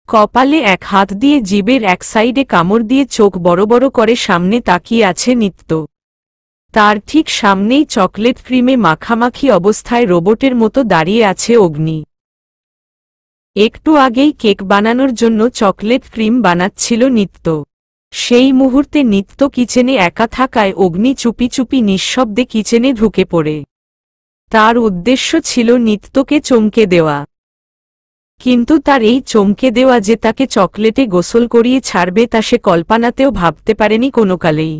কপালে এক হাত দিয়ে জিভের এক সাইডে কামড় দিয়ে চোখ বড় বড় করে সামনে তাকিয়ে আছে নিত্য। তার ঠিক সামনেই চকলেট ক্রিমে মাখামাখি অবস্থায় রোবটের মতো দাঁড়িয়ে আছে অগ্নি। একটু আগেই কেক বানানোর জন্য চকলেট ক্রিম বানাচ্ছিল নিত্য। সেই মুহূর্তে নিত্য কিচেনে একা থাকায় অগ্নি চুপি চুপি নিঃশব্দে কিচেনে ঢুকে পড়ে। তার উদ্দেশ্য ছিল নিত্যকে চমকে দেওয়া, কিন্তু তার এই চমকে দেওয়া যে তাকে চকলেটে গোসল করিয়ে ছাড়বে তা সে কল্পনাতেও ভাবতে পারেনি কোনোকালেই।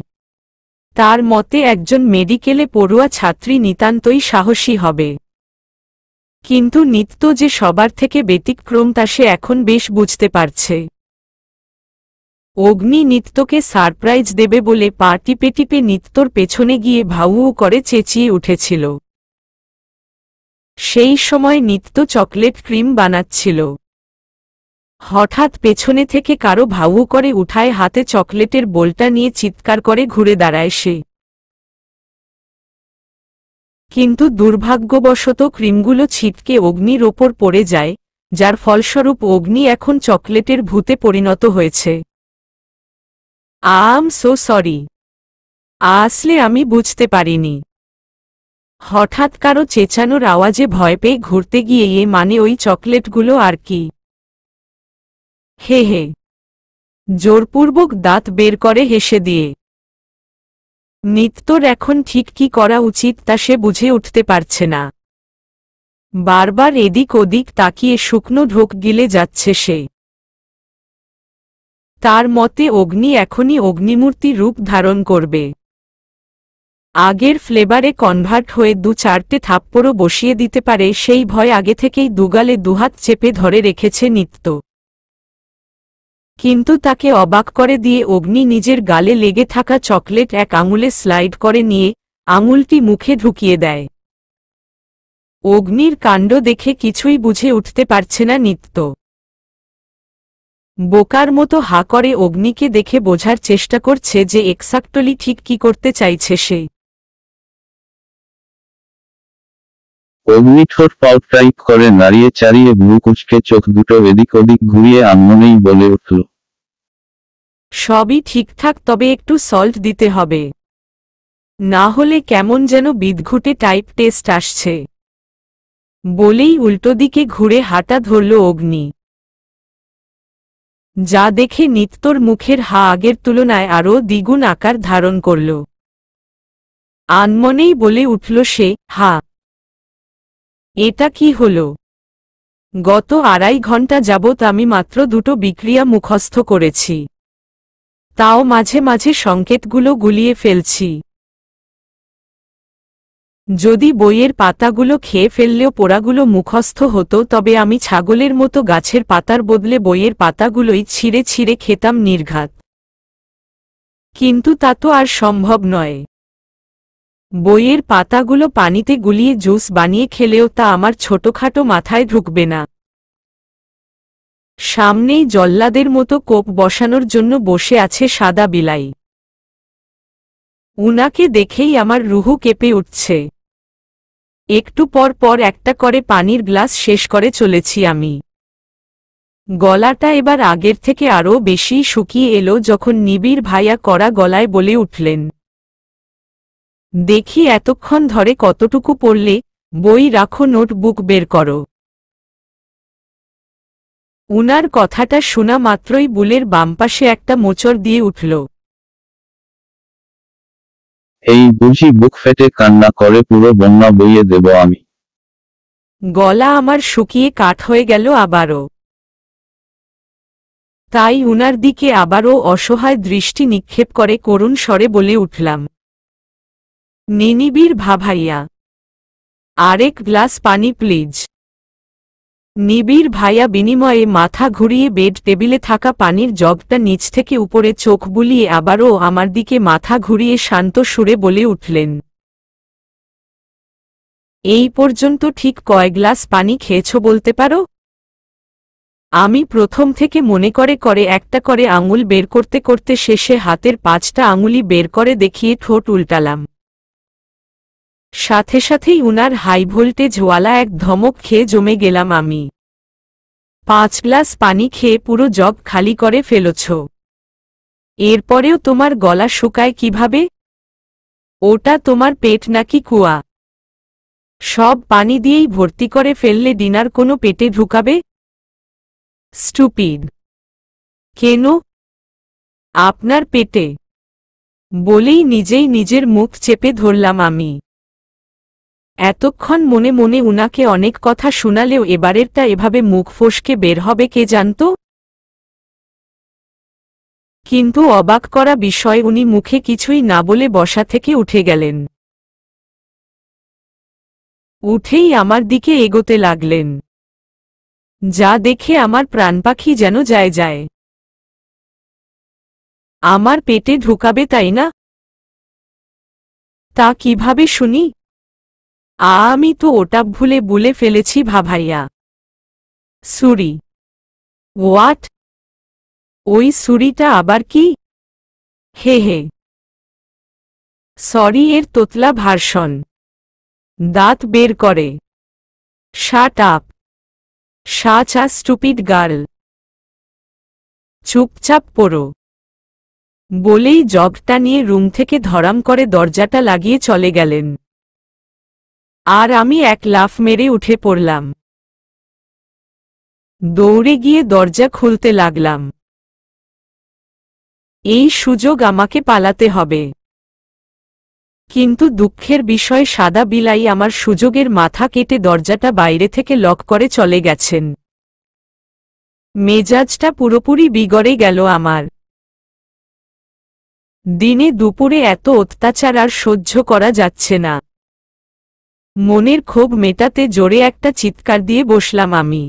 তার মতে একজন মেডিকেলে পড়ুয়া ছাত্রী নিতান্তই সাহসী হবে, কিন্তু নিত্য যে সবার থেকে ব্যতিক্রম তা সে এখন বেশ বুঝতে পারছে। অগ্নি নিত্যকে সারপ্রাইজ দেবে বলে পা টিপে টিপে নিত্যর পেছনে গিয়ে ভাউ করে চেঁচিয়ে উঠেছিল। সেই সময় নিত্য চকলেট ক্রিম বানাচ্ছিল। হঠাৎ পেছনে থেকে কারো ভাউ করে উঠায় হাতে চকলেটের বোলটা নিয়ে চিৎকার করে ঘুরে দাঁড়ায় সে। কিন্তু দুর্ভাগ্যবশত ক্রিমগুলো ছিটকে অগ্নির ওপর পড়ে যায়, যার ফলস্বরূপ অগ্নি এখন চকলেটের ভূতে পরিণত হয়েছে। আম সো সরি, আসলে আমি বুঝতে পারিনি। হঠাৎ কারো চেঁচানোর আওয়াজে ভয় পেয়ে ঘুরতে গিয়ে মানে ওই চকলেটগুলো আর কি। হে হে, জোরপূর্বক দাঁত বের করে হেসে দিয়ে। নিত্যর এখন ঠিক কি করা উচিত তা সে বুঝে উঠতে পারছে না। বারবার এদিক ওদিক তাকিয়ে শুকনো ঢোক গিলে যাচ্ছে সে। তার মতে অগ্নি এখনই অগ্নিমূর্তি রূপ ধারণ করবে। আগের ফ্লেভারে কনভার্ট হয়ে ২-৪টে থাপ্পড়ও বসিয়ে দিতে পারে সেই ভয় আগে থেকেই দুগালে দুহাত চেপে ধরে রেখেছে নিত্য। কিন্তু তাকে অবাক করে দিয়ে অগ্নি নিজের গালে লেগে থাকা চকলেট এক আঙুলে স্লাইড করে নিয়ে আঙুলটি মুখে ঢুকিয়ে দেয়। অগ্নির কাণ্ড দেখে কিছুই বুঝে উঠতে পারছে না নিত্য। বোকার মতো হা করে অগ্নিকে দেখে বোঝার চেষ্টা করছে যে এক্সাক্টলি ঠিক কি করতে চাইছে সে। অগ্নি ঠোঁট পাউট টাইপ করে নাড়িয়ে চাড়িয়ে ভ্রু কুঁচকে চোখ দুটো এদিক ওদিক ঘুরিয়ে আনমনেই বলে উঠল, সবই ঠিকঠাক, তবে একটু সল্ট দিতে হবে, না হলে কেমন যেন বিদঘুটে টাইপ টেস্ট আসছে। বলেই উল্টো দিকে ঘুরে হাঁটা ধরল অগ্নি। যা দেখে নিত্যর মুখের হা আগের তুলনায় আরও দ্বিগুণ আকার ধারণ করল। আনমনেই বলে উঠল সে, হা, এটা কি হল? গত ২.৫ ঘন্টা যাবৎ আমি মাত্র দুটো বিক্রিয়া মুখস্থ করেছি, তাও মাঝে মাঝে সংকেতগুলো গুলিয়ে ফেলছি। যদি বইয়ের পাতাগুলো খেয়ে ফেললেও পোড়াগুলো মুখস্থ হতো তবে আমি ছাগলের মতো গাছের পাতার বদলে বইয়ের পাতাগুলোই ছিঁড়ে ছিঁড়ে খেতাম নির্ঘাত। কিন্তু তা তো আর সম্ভব নয়। বইয়ের পাতাগুলো পানিতে গুলিয়ে জুস বানিয়ে খেলেও তা আমার ছোটখাটো মাথায় ঢুকবে না। সামনেই জল্লাদের মতো কোপ বসানোর জন্য বসে আছে সাদা বিলাই। উনাকে দেখেই আমার রুহু কেঁপে উঠছে। একটু পর পর একটা করে পানির গ্লাস শেষ করে চলেছি আমি। গলাটা এবার আগের থেকে আরও বেশি শুকিয়ে এলো যখন নিবিড় ভাইয়া কড়া গলায় বলে উঠলেন, দেখি এতক্ষণ ধরে কতটুকু পড়লে, বই রাখো, নোটবুক বের করো। উনার কথাটা শোনা মাত্রই বুলের বামপাশে একটা মোচড় দিয়ে উঠল। এই বুঝি বুক ফেটে কান্না করে পুরো বন্যা বইয়ে দেব আমি। গলা আমার শুকিয়ে কাঠ হয়ে গেল আবারও। তাই উনার দিকে আবারও অসহায় দৃষ্টি নিক্ষেপ করে করুণ স্বরে বলে উঠলাম, নিনিবিড় ভাভাইয়া, আরেক গ্লাস পানি প্লিজ। নিবিড় ভাইয়া বিনিময়ে মাথা ঘুরিয়ে বেড টেবিলে থাকা পানির জগটা নিচ থেকে উপরে চোখ বুলিয়ে আবারও আমার দিকে মাথা ঘুরিয়ে শান্ত সুরে বলে উঠলেন, এই পর্যন্ত ঠিক কয় গ্লাস পানি খেয়েছ বলতে পারো? আমি প্রথম থেকে মনে করে করে একটা করে আঙুল বের করতে করতে শেষে হাতের 5টা আঙুলি বের করে দেখিয়ে ঠোঁট উল্টালাম। সাথে সাথেই উনার হাই ভোল্টেজ ওয়ালা এক ধমক খেয়ে জমে গেলাম আমি। 5 গ্লাস পানি খেয়ে পুরো জগ খালি করে ফেলেছ। এরপরেও তোমার গলা শুকায় কিভাবে? ওটা তোমার পেট নাকি কুয়া? সব পানি দিয়েই ভর্তি করে ফেললে ডিনার কোনো পেটে ঢুকাবে? স্টুপিড। কেন? আপনার পেটে। বলেই নিজেই নিজের মুখ চেপে ধরলাম আমি। এতক্ষণ মনে মনে উনাকে অনেক কথা শোনালেও এবারেরটা এভাবে মুখ ফসকে বের হবে কে জানত? কিন্তু অবাক করা বিষয় উনি মুখে কিছুই না বলে বসা থেকে উঠে গেলেন। উঠেই আমার দিকে এগোতে লাগলেন। যা দেখে আমার প্রাণপাখি যেন যায় যায়। আমার পেটে ঢুকাবে তাই না? তা কিভাবে শুনি? আমি তো ওটা ভুলে বলে ফেলেছি ভাভাইয়া। ছুরি। হোয়াট? ওই ছুরিটা আবার কি? হে হে। সরি এর তোতলা ভার্সন। দাঁত বের করে। Shut up. Such a stupid girl. চুপচাপ পড়ো। বলেই জগটা নিয়ে রুম থেকে ধরাম করে দরজাটা লাগিয়ে চলে গেলেন। আর আমি এক লাফ মেরে উঠে পড়লাম। দৌড়ে গিয়ে দরজা খুলতে লাগলাম। এই সুযোগ আমাকে পালাতে হবে। কিন্তু দুঃখের বিষয় সাদা বিলাই আমার সুযোগের মাথা কেটে দরজাটা বাইরে থেকে লক করে চলে গেছেন। মেজাজটা পুরোপুরি বিগড়ে গেল আমার। দিনে দুপুরে এত অত্যাচার আর সহ্য করা যাচ্ছে না। মনের ক্ষোভ মেটাতে জোরে একটা চিৎকার দিয়ে বসলাম আমি।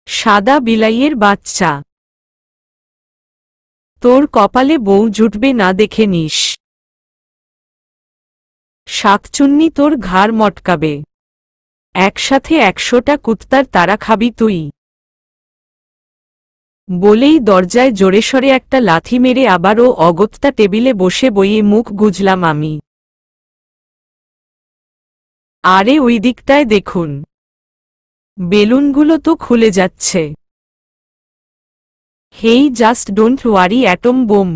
সাদা বিলাইয়ের বাচ্চা, তোর কপালে বউ জুটবে না দেখে নিস। শাকচুন্নি তোর ঘাড় মটকাবে। একসাথে 100টা কুত্তার তারা খাবি তুই। বলেই দরজায় জোরেসরে একটা লাথি মেরে আবারও অগত্যা টেবিলে বসে বইয়ে মুখ গুজলাম আমি। আরে ওই দিকটায় দেখুন, বেলুনগুলো তো খুলে যাচ্ছে। Hey just don't worry atom bomb.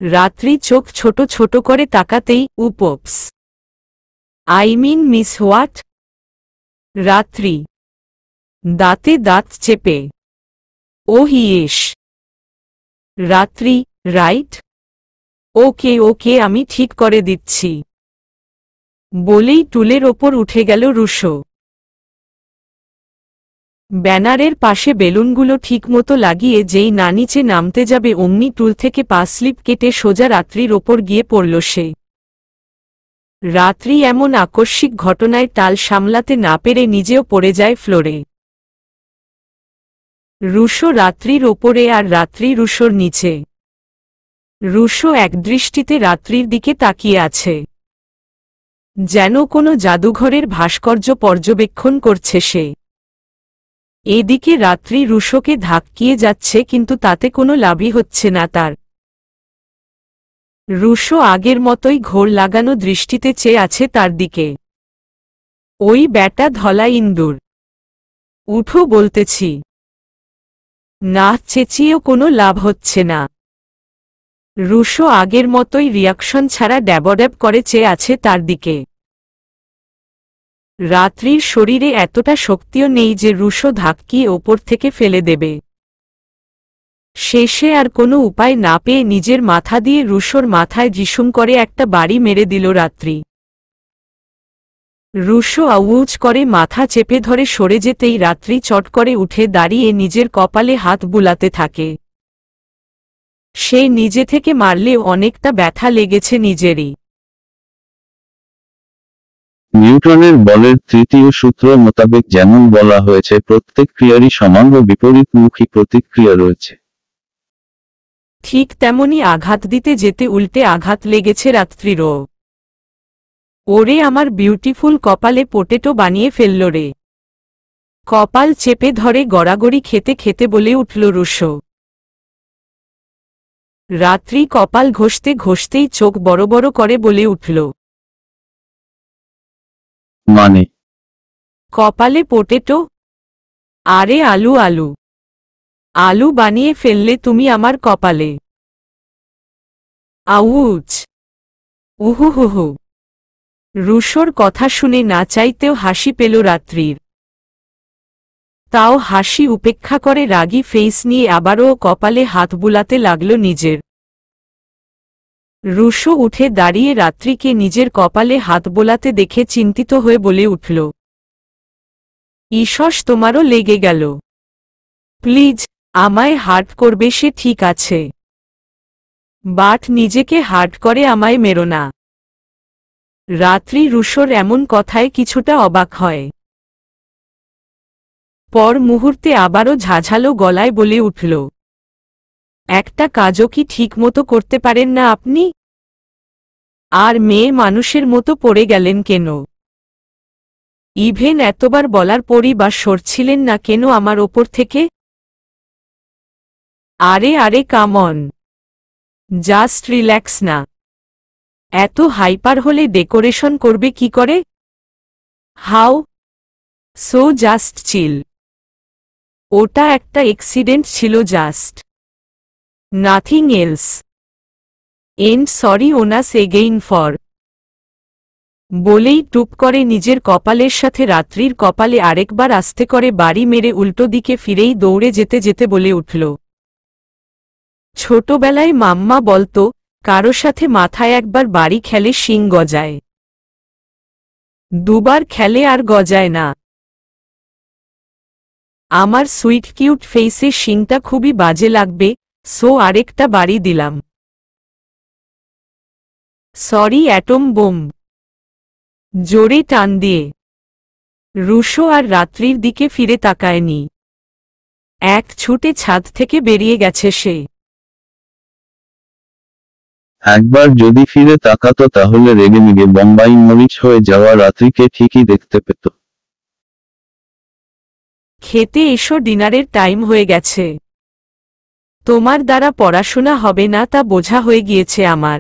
Ratri চোখ ছোট ছোট করে তাকাতেই oops. I mean miss what? Ratri দাঁতে দাঁত চেপে। ও হিয়েস। রাত্রি, রাইট? ওকে ওকে আমি ঠিক করে দিচ্ছি। বলেই টুলের ওপর উঠে গেল রুশো। ব্যানারের পাশে বেলুনগুলো ঠিকমতো লাগিয়ে যেই না নিচে নামতে যাবে অমনি টুল থেকে পা স্লিপ কেটে সোজা রাত্রির ওপর গিয়ে পড়ল সে। রাত্রি এমন আকস্মিক ঘটনায় টাল সামলাতে না পেরে নিজেও পড়ে যায় ফ্লোরে। রুশো রাত্রির ওপরে আর রাত্রি রুশোর নিচে। রুশো একদৃষ্টিতে রাত্রির দিকে তাকিয়ে আছে, যেন কোনো জাদুঘরের ভাস্কর্য পর্যবেক্ষণ করছে সে। এদিকে রাত্রি রুশোকে ধাক্কিয়ে যাচ্ছে কিন্তু তাতে কোনো লাভই হচ্ছে না তার। রুশো আগের মতোই ঘোর লাগানো দৃষ্টিতে চেয়ে আছে তার দিকে। ওই ব্যাটা ধলা ইন্দুর, উঠো বলতেছি। না চেঁচিয়েও কোনো লাভ হচ্ছে না। রুশো আগের মতোই রিয়াকশন ছাড়া ড্যাবড্যাব করে চেয়ে আছে তার দিকে। রাত্রির শরীরে এতটা শক্তিও নেই যে রুশো ধাক্কিয়ে ওপর থেকে ফেলে দেবে। শেষে আর কোনো উপায় না পেয়ে নিজের মাথা দিয়ে রুশোর মাথায় ঝিসুম করে একটা বাড়ি মেরে দিল রাত্রি। রুশো আউচ করে মাথা চেপে ধরে সরে যেতেই রাত্রি চট করে উঠে দাঁড়িয়ে নিজের কপালে হাত বুলাতে থাকে। সে নিজে থেকে মারলেও অনেকটা ব্যথা লেগেছে নিজেরই। নিউটনের বলের তৃতীয় সূত্র মোতাবেক যেমন বলা হয়েছে প্রত্যেক ক্রিয়ারই সমান ও বিপরীতমুখী প্রতিক্রিয়া রয়েছে, ঠিক তেমনি আঘাত দিতে যেতে উল্টে আঘাত লেগেছে রাত্রিরও। ওরে আমার বিউটিফুল কপালে পোটেটো বানিয়ে ফেলল রে। কপাল চেপে ধরে গড়াগড়ি খেতে খেতে বলে উঠল রুশো। রাত্রি কপাল ঘষতে ঘষতেই চোখ বড় বড় করে বলে উঠল, মানে কপালে পোটেটো? আরে আলু আলু, আলু বানিয়ে ফেললে তুমি আমার কপালে। আউচ! উহুহুহু। রুশোর কথা শুনে না চাইতেও হাসি পেল রাত্রির। তাও হাসি উপেক্ষা করে রাগী ফেস নিয়ে আবারও কপালে হাত বুলাতে লাগল নিজের। রুশো উঠে দাঁড়িয়ে রাত্রিকে নিজের কপালে হাত বোলাতে দেখে চিন্তিত হয়ে বলে উঠল, ঈশ্বস তোমারও লেগে গেল। প্লিজ, আমায় হার্ট করবে সে ঠিক আছে, বাট নিজেকে হার্ট করে আমায় মেরো না। রাত্রি রুশোর এমন কথায় কিছুটা অবাক হয়। পর মুহূর্তে আবারও ঝাঝালো গলায় বলে উঠল, একটা কাজও কি ঠিকমতো করতে পারেন না আপনি? আর মেয়ে মানুষের মতো পড়ে গেলেন কেন? ইভেন এতবার বলার পরই বা সরছিলেন না কেন আমার ওপর থেকে? আরে আরে কাম অন, জাস্ট রিল্যাক্স না। এত হাইপার হলে ডেকোরেশন করবে কি করে? How so just chill. ওটা একটা অ্যাক্সিডেন্ট ছিল, just nothing else. And sorry once again for. বলেই টুপ করে নিজের কপালের সাথে রাত্রির কপালে আরেকবার আস্তে করে বাড়ি মেরে উল্টো দিকে ফিরেই দৌড়ে যেতে যেতে বলে উঠল, ছোটবেলায় মাম্মা বলতো, কারো সাথে মাথায় একবার বাড়ি খেলে শিং গজায়, দুবার খেলে আর গজায় না। আমার সুইট কিউট ফেইসে শিংটা খুবই বাজে লাগবে, সো আরেকটা বাড়ি দিলাম। Sorry atom bomb. জোরে টান দিয়ে। রুশো আর রাত্রির দিকে ফিরে তাকায়নি। এক ছুটে ছাদ থেকে বেরিয়ে গেছে সে। একবার যদি ফিরে তাকাতো তাহলে রেগেমেগে বোম্বাই মরিচ হয়ে যাওয়া রাত্রিকে ঠিকই দেখতে পেত। খেতে এসো, ডিনারের টাইম হয়ে গেছে। তোমার দ্বারা পড়াশোনা হবে না তা বোঝা হয়ে গিয়েছে আমার।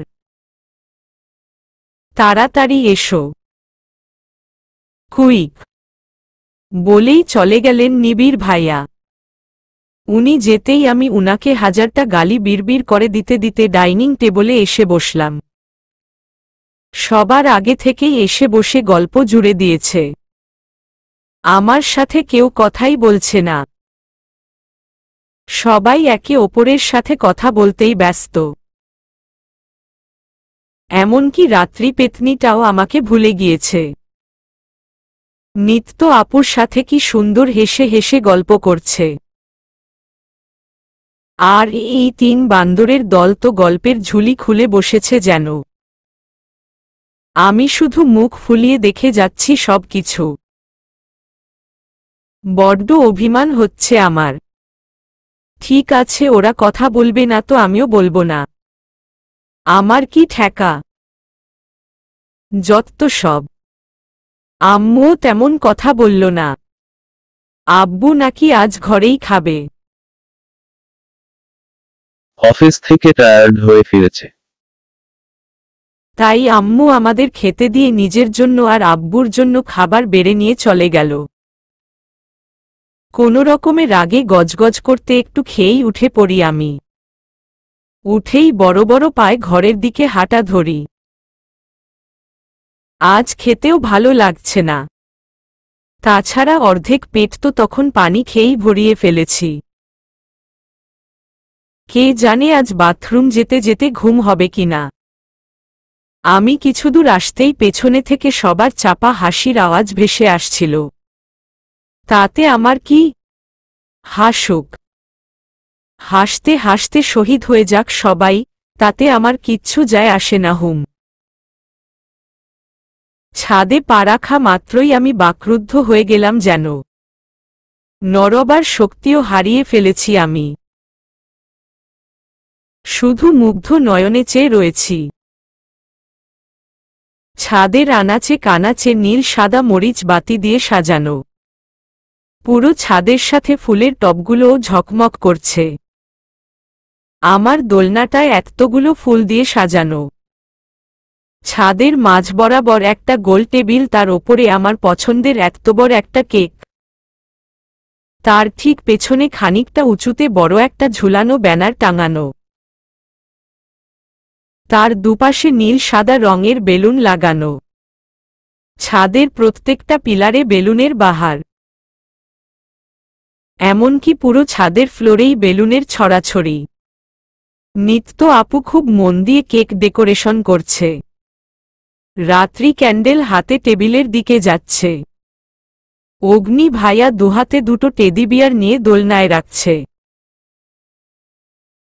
তাড়াতাড়ি এসো, কুইক। বলেই চলে গেলেন নিবিড় ভাইয়া। উনি যেতেই আমি উনাকে হাজারটা গালি বিড়বিড় করে দিতে দিতে ডাইনিং টেবলে এসে বসলাম। সবার আগে থেকেই এসে বসে গল্প জুড়ে দিয়েছে। আমার সাথে কেউ কথাই বলছে না। সবাই একে অপরের সাথে কথা বলতেই ব্যস্ত। এমনকি রাত্রি পেতনিটাও আমাকে ভুলে গিয়েছে। নিত্য আপুর সাথে কি সুন্দর হেসে হেসে গল্প করছে। আর এই তিন বান্দরের দল তো গল্পের ঝুলি খুলে বসেছে যেন। আমি শুধু মুখ ফুলিয়ে দেখে যাচ্ছি সব কিছু। বড্ড অভিমান হচ্ছে আমার। ঠিক আছে, ওরা কথা বলবে না তো আমিও বলবো না। আমার কি ঠেকা? যত সব। আম্মুও তেমন কথা বলল না। আব্বু নাকি আজ ঘরেই খাবে। অফিস থেকে টায়ার্ড হয়ে ফিরেছে। তাই আম্মু আমাদের খেতে দিয়ে নিজের জন্য আর আব্বুর জন্য খাবার বেড়ে নিয়ে চলে গেল। কোনো রকমে রাগে গজগজ করতে একটু খেয়েই উঠে পড়ি আমি। উঠেই বড় বড় পায়ে ঘরের দিকে হাঁটা ধরি। আজ খেতেও ভালো লাগছে না। তাছাড়া অর্ধেক পেট তো তখন পানি খেয়েই ভরিয়ে ফেলেছি। কে জানে আজ বাথরুম যেতে যেতে ঘুম হবে কিনা। আমি কিছুদূর আসতেই পেছনে থেকে সবার চাপা হাসির আওয়াজ ভেসে আসছিল। তাতে আমার কি? হাসুক। হাসতে হাসতে শহীদ হয়ে যাক সবাই, তাতে আমার কিচ্ছু যায় আসে না। ছাদে পা রাখা মাত্রই আমি বাকরুদ্ধ হয়ে গেলাম যেন। নড়বার শক্তিও হারিয়ে ফেলেছি আমি। শুধু মুগ্ধ নয়নে চেয়ে রয়েছি। ছাদের আনাচে কানাচে নীল সাদা মরিচ বাতি দিয়ে সাজানো। পুরো ছাদের সাথে ফুলের টবগুলোও ঝকমক করছে। আমার দোলনাটায় এতগুলো ফুল দিয়ে সাজানো। ছাদের মাঝ বরাবর একটা গোল টেবিল, তার ওপরে আমার পছন্দের এত বড় একটা কেক। তার ঠিক পেছনে খানিকটা উঁচুতে বড় একটা ঝুলানো ব্যানার টাঙানো। তার দুপাশে নীল সাদা রঙের বেলুন লাগানো। ছাদের প্রত্যেকটা পিলারে বেলুনের বাহার। এমনকি পুরো ছাদের ফ্লোরেই বেলুনের ছড়াছড়ি। নিত্য আপু খুব মন দিয়ে কেক ডেকোরেশন করছে। রাত্রি ক্যান্ডেল হাতে টেবিলের দিকে যাচ্ছে। অগ্নি ভাইয়া দুহাতে দুটো টেডি বিয়ার নিয়ে দোলনায় রাখছে।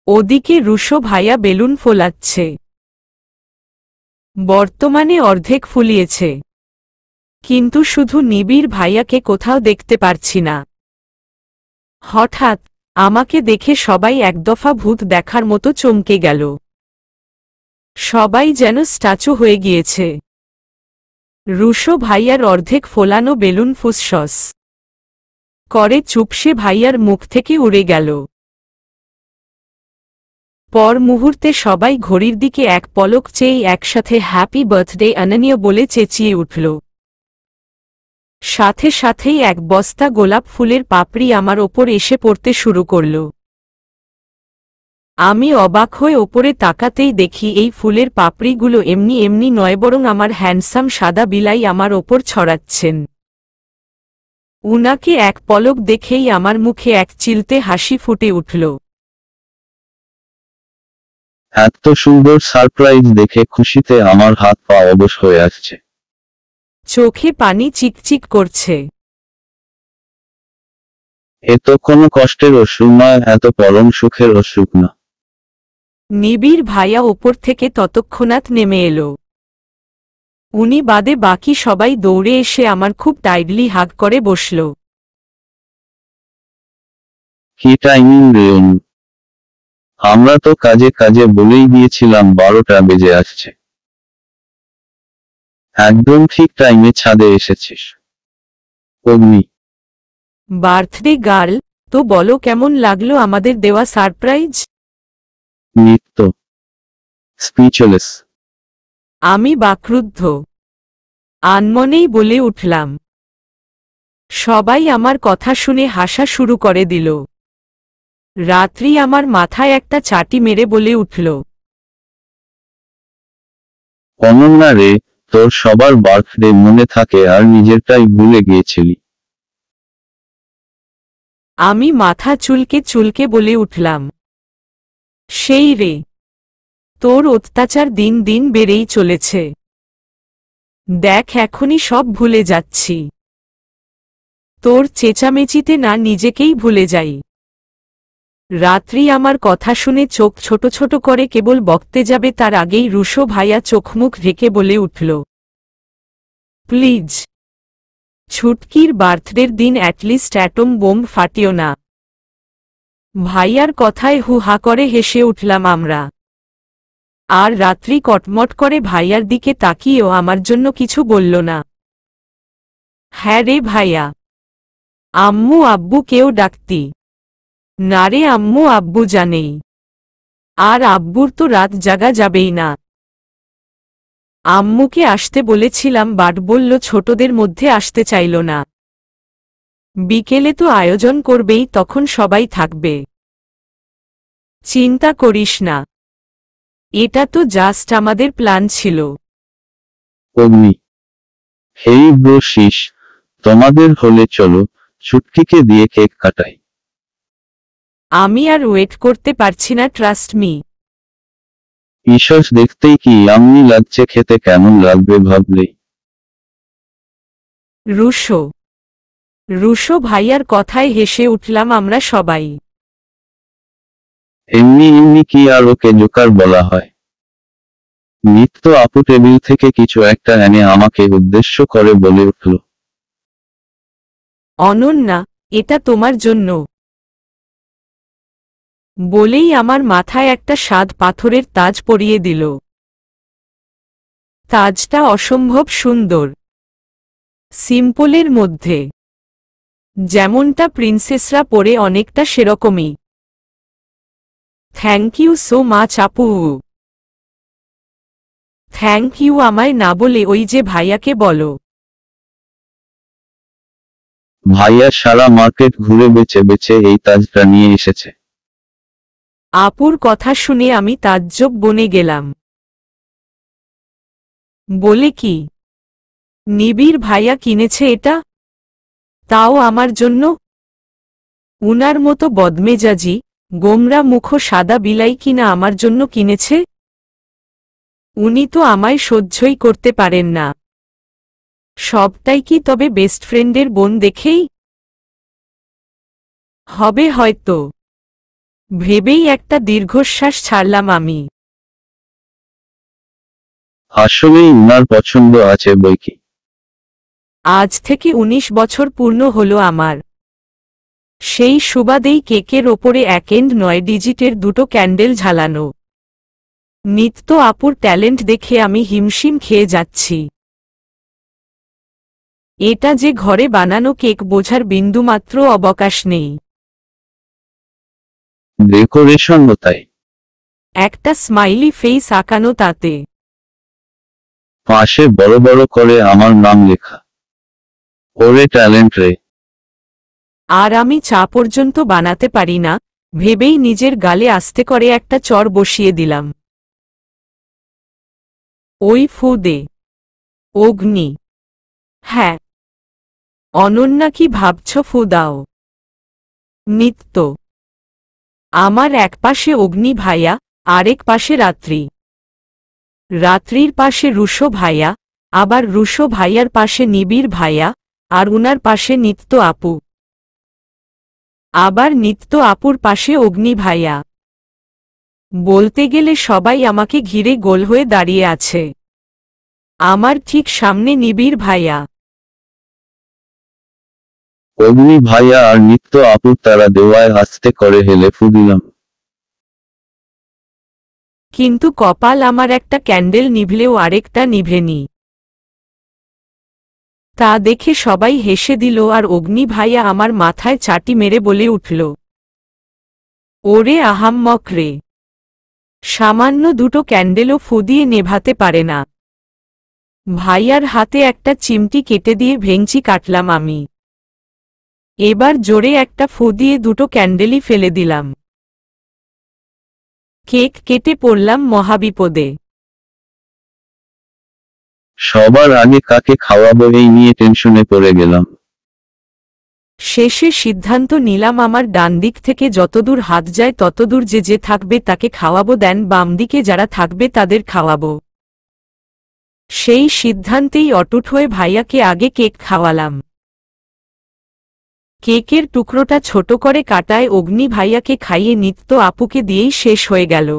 ওদিকে রুশো ভাইয়া বেলুন ফোলাচ্ছে। বর্তমানে অর্ধেক ফুলিয়েছে, কিন্তু শুধু নিবিড় ভাইয়াকে কোথাও দেখতে পারছি না। হঠাৎ আমাকে দেখে সবাই একদফা ভূত দেখার মতো চমকে গেল। সবাই যেন স্ট্যাচু হয়ে গিয়েছে। রুশো ভাইয়ার অর্ধেক ফোলানো বেলুন ফুসফস করে চুপসে ভাইয়ার মুখ থেকে উড়ে গেল। পর মুহূর্তে সবাই ঘড়ির দিকে এক পলক চেয়ে একসাথে হ্যাপি বার্থডে অনন্যা বলে চেঁচিয়ে উঠল। সাথে সাথেই এক বস্তা গোলাপ ফুলের পাপড়ি আমার ওপর এসে পড়তে শুরু করল। আমি অবাক হয়ে ওপরে তাকাতেই দেখি এই ফুলের পাপড়িগুলো এমনি এমনি নয়, বরং আমার হ্যান্ডসাম সাদা বিলাই আমার ওপর ছড়াচ্ছেন। উনাকে এক পলক দেখেই আমার মুখে এক চিলতে হাসি ফুটে উঠল। এত সুন্দর সারপ্রাইজ দেখে খুশিতে আমার হাত পা অবশ হয়ে আসছে। চোখে পানি চিকচিক করছে। এ তো কোনো কষ্টের অশ্রু নয়, এত পরম সুখের অশ্রু না। নিবিড় ভাইয়া ওপর থেকে তৎক্ষণাৎ নেমে এলো। উনি বাদে বাকি সবাই দৌড়ে এসে আমার খুব টাইটলি হাগ করে বসল। কি টাইমিং রে অনু! আমরা তো কাজে কাজে বলেই গিয়েছিলাম 12টা বেজে আসছে। একদম ঠিক টাইমে ছাদে এসেছিস। অগ্নি, বার্থডে গার্ল, তো বলো কেমন লাগলো আমাদের দেওয়া সারপ্রাইজ? নিত্য স্পিচলেস। আমি বাকরুদ্ধ। আনমনেই বলে উঠলাম। সবাই আমার কথা শুনে হাসা শুরু করে দিল। রাত্রি আমার মাথায় একটা চাটি মেরে বলে উঠল, অনন্যা রে, তোর সবার বার্থডে মনে থাকে আর নিজেরটাই ভুলে গিয়েছিলি। আমি মাথা চুলকে চুলকে বলে উঠলাম, সেই রে, তোর অত্যাচার দিন দিন বেড়েই চলেছে। দেখ এখনই সব ভুলে যাচ্ছি। তোর চেঁচামেচিতে না নিজেকেই ভুলে যাই। রাত্রি আমার কথা শুনে চোখ ছোট ছোট করে কেবল বকতে যাবে তার আগেই রুশো ভাইয়া চোখমুখ ঢেকে বলে উঠল, প্লিজ, ছুটকির বার্থডের দিন অ্যাটলিস্ট অ্যাটম বোম ফাটিও না। ভাইয়ার কথায় হু হা করে হেসে উঠলাম আমরা। আর রাত্রি কটমট করে ভাইয়ার দিকে তাকিয়েও আমার জন্য কিছু বলল না। হ্যাঁ রে ভাইয়া, আম্মু আব্বু কেউ ডাকতি না রে, আম্মু আব্বু জানেই। আর আব্বুর তো রাত জাগা যাবেই না। আম্মুকে আসতে বলেছিলাম, বাট বলল ছোটদের মধ্যে আসতে চাইল না। বিকেলে তো আয়োজন করবেই, তখন সবাই থাকবে। চিন্তা করিস না, এটা তো জাস্ট আমাদের প্ল্যান ছিল। অগ্নি, হেই ব্রো শিস, তোমাদের হলে চলো, ছুটকিকে দিয়ে কেক কাটাই। আমি আর ওয়েট করতে পারছি না, ট্রাস্ট মি। ঈশ্বর, দেখতেই কি ইয়াম্মি লাগছে, খেতে কেমন লাগবে ভাবলেই। রুশো রুশো ভাইয়ার কথায় হেসে উঠলাম আমরা সবাই। এমনি এমনি কি আর ওকে জোকার বলা হয়? নিত্য আপু টেবিল থেকে কিছু একটা এনে আমাকে উদ্দেশ্য করে বলে উঠল, অনন্যা, এটা তোমার জন্য। বলেই আমার মাথায় একটা সাদ পাথরের তাজ পরিয়ে দিল। তাজটা অসম্ভব সুন্দর, সিম্পলের মধ্যে, যেমনটা প্রিন্সেসরা পরে অনেকটা সেরকমই। থ্যাংক ইউ সো মাচ আপু। থ্যাংক ইউ আমায় না বলে ওই যে ভাইয়াকে বলো। ভাইয়া সারা মার্কেট ঘুরে বেছে বেছে এই তাজটা নিয়ে এসেছে। আপুর কথা শুনে আমি তাজ্জব বনে গেলাম। বলে কি, নিবিড় ভাইয়া কিনেছে এটা? তাও আমার জন্য? উনার মতো বদমেজাজি, গোমরা মুখ সাদা বিলাই কিনা আমার জন্য কিনেছে? উনি তো আমায় সহ্যই করতে পারেন না। সবটাই কি তবে বেস্ট ফ্রেন্ডের বোন দেখেই হবে হয়তো, ভেবেই একটা দীর্ঘশ্বাস ছাড়লাম আমি। আসলেই উনার পছন্দ আছে বইকি। আজ থেকে ১৯ বছর পূর্ণ হলো আমার। সেই সুবাদেই কেকের ওপরে ১.৯ ডিজিটের দুটো ক্যান্ডেল ঝালানো। নিত্য আপুর ট্যালেন্ট দেখে আমি হিমশিম খেয়ে যাচ্ছি। এটা যে ঘরে বানানো কেক বোঝার বিন্দুমাত্র অবকাশ নেই। ডেকোরেশনও তাই। একটা স্মাইলি ফেস আঁকানো তাতে। পাশে বড় বড় করে আমার নাম লেখা। ওরে ট্যালেন্ট রে। আর আমি চা পর্যন্ত বানাতে পারি না, ভেবেই নিজের গালে আস্তে করে একটা চড় বসিয়ে দিলাম। ওই ফু দে। অগ্নি। হ্যাঁ। অনন্যা কি ভাবছ ফু দাও? নিত্য। আমার এক পাশে অগ্নি ভাইয়া, আরেক পাশে রাত্রি। রাত্রির পাশে রুশো ভাইয়া, আবার রুশো ভাইয়ার পাশে নিবিড় ভাইয়া, আর উনার পাশে নিত্য আপু। আবার নিত্য আপুর পাশে অগ্নি ভাইয়া। বলতে গেলে সবাই আমাকে ঘিরে গোল হয়ে দাঁড়িয়ে আছে। আমার ঠিক সামনে নিবিড় ভাইয়া। অগ্নি ভাইয়া আর নিত্য আপুর তারা দেওয়ায় আস্তে করে হেলে ফু দিলাম। কিন্তু কপাল আমার, একটা ক্যান্ডেল নিভলেও আরেকটা নিভেনি। তা দেখে সবাই হেসে দিল আর অগ্নি ভাইয়া আমার মাথায় চাটি মেরে বলে উঠল, ওরে আহাম্মক রে, সামান্য দুটো ক্যান্ডেলও ফু দিয়ে নেভাতে পারে না। ভাইয়ার হাতে একটা চিমটি কেটে দিয়ে ভেঙচি কাটলাম আমি। এবার জোরে একটা ফু দিয়ে দুটো ক্যান্ডেলই ফেলে দিলাম। কেক কেটে পড়লাম মহাবিপদে। সবার আগে কাকে খাওয়াবো এই নিয়ে টেনশনে পড়ে গেলাম। শেষে সিদ্ধান্ত নিলাম আমার ডান দিক থেকে যতদূর হাত যায় ততদূর যে যে থাকবে তাকে খাওয়াবো, দেন বাম দিকে যারা থাকবে তাদের খাওয়াবো। সেই সিদ্ধান্তেই অটুট হয়ে ভাইয়াকে আগে কেক খাওয়ালাম। কেকের টুকরোটা ছোট করে কাটায় অগ্নি ভাইয়াকে খাইয়ে নিত্য আপুকে দিয়েই শেষ হয়ে গেল।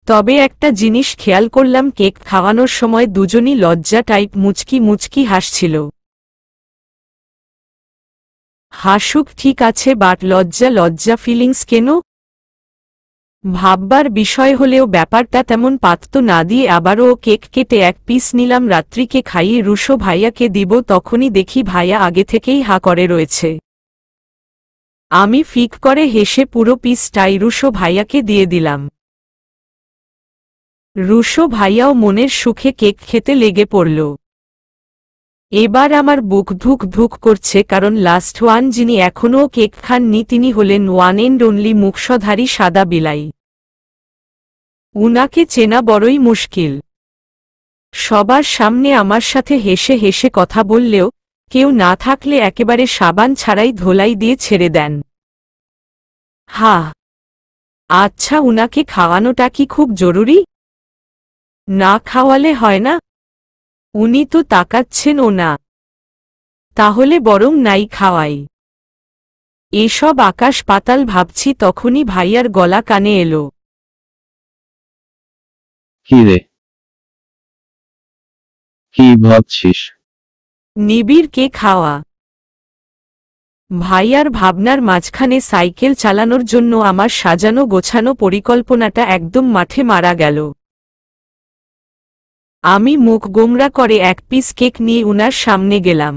তবে একটা জিনিস খেয়াল করলাম, কেক খাওয়ানোর সময় দুজনই লজ্জা টাইপ মুচকি মুচকি হাসছিল। হাসুক ঠিক আছে, বাট লজ্জা লজ্জা ফিলিংস কেন? ভাববার বিষয় হলেও ব্যাপারটা তেমন পাত্তা না দিয়ে আবারও কেক কেটে এক পিস নিলাম। রাত্রিকে খাইয়ে রুশো ভাইয়াকে দিব, তখনই দেখি ভাইয়া আগে থেকেই হা করে রয়েছে। আমি ফিক করে হেসে পুরো পিসটাই রুশো ভাইয়াকে দিয়ে দিলাম। রুশো ভাইয়াও মনের সুখে কেক খেতে লেগে পড়ল। এবার আমার বুক ধুক ধুক করছে, কারণ লাস্ট ওয়ান যিনি এখনও কেক খাননি তিনি হলেন ওয়ান এন্ড অনলি মুখশধারী সাদা বিলাই। উনাকে চেনা বড়ই মুশকিল। সবার সামনে আমার সাথে হেসে হেসে কথা বললেও কেউ না থাকলে একেবারে সাবান ছাড়াই ধোলাই দিয়ে ছেড়ে দেন। হা, আচ্ছা, উনাকে খাওয়ানোটা কি খুব জরুরি? না খাওয়ালে হয় না? উনি তো তাকাচ্ছেনও না। তাহলে বরং নাই খাওয়াই। এসব আকাশ পাতাল ভাবছি, তখনই ভাইয়ার গলা কানে এলো। কি রে, কি ভাবছিস? নিবিড়কে খাওয়া। ভাইয়ার ভাবনার মাঝখানে সাইকেল চালানোর জন্য আমার সাজানো গোছানো পরিকল্পনাটা একদম মাঠে মারা গেল। আমি মুখ গোমরা করে এক পিস কেক নিয়ে উনার সামনে গেলাম।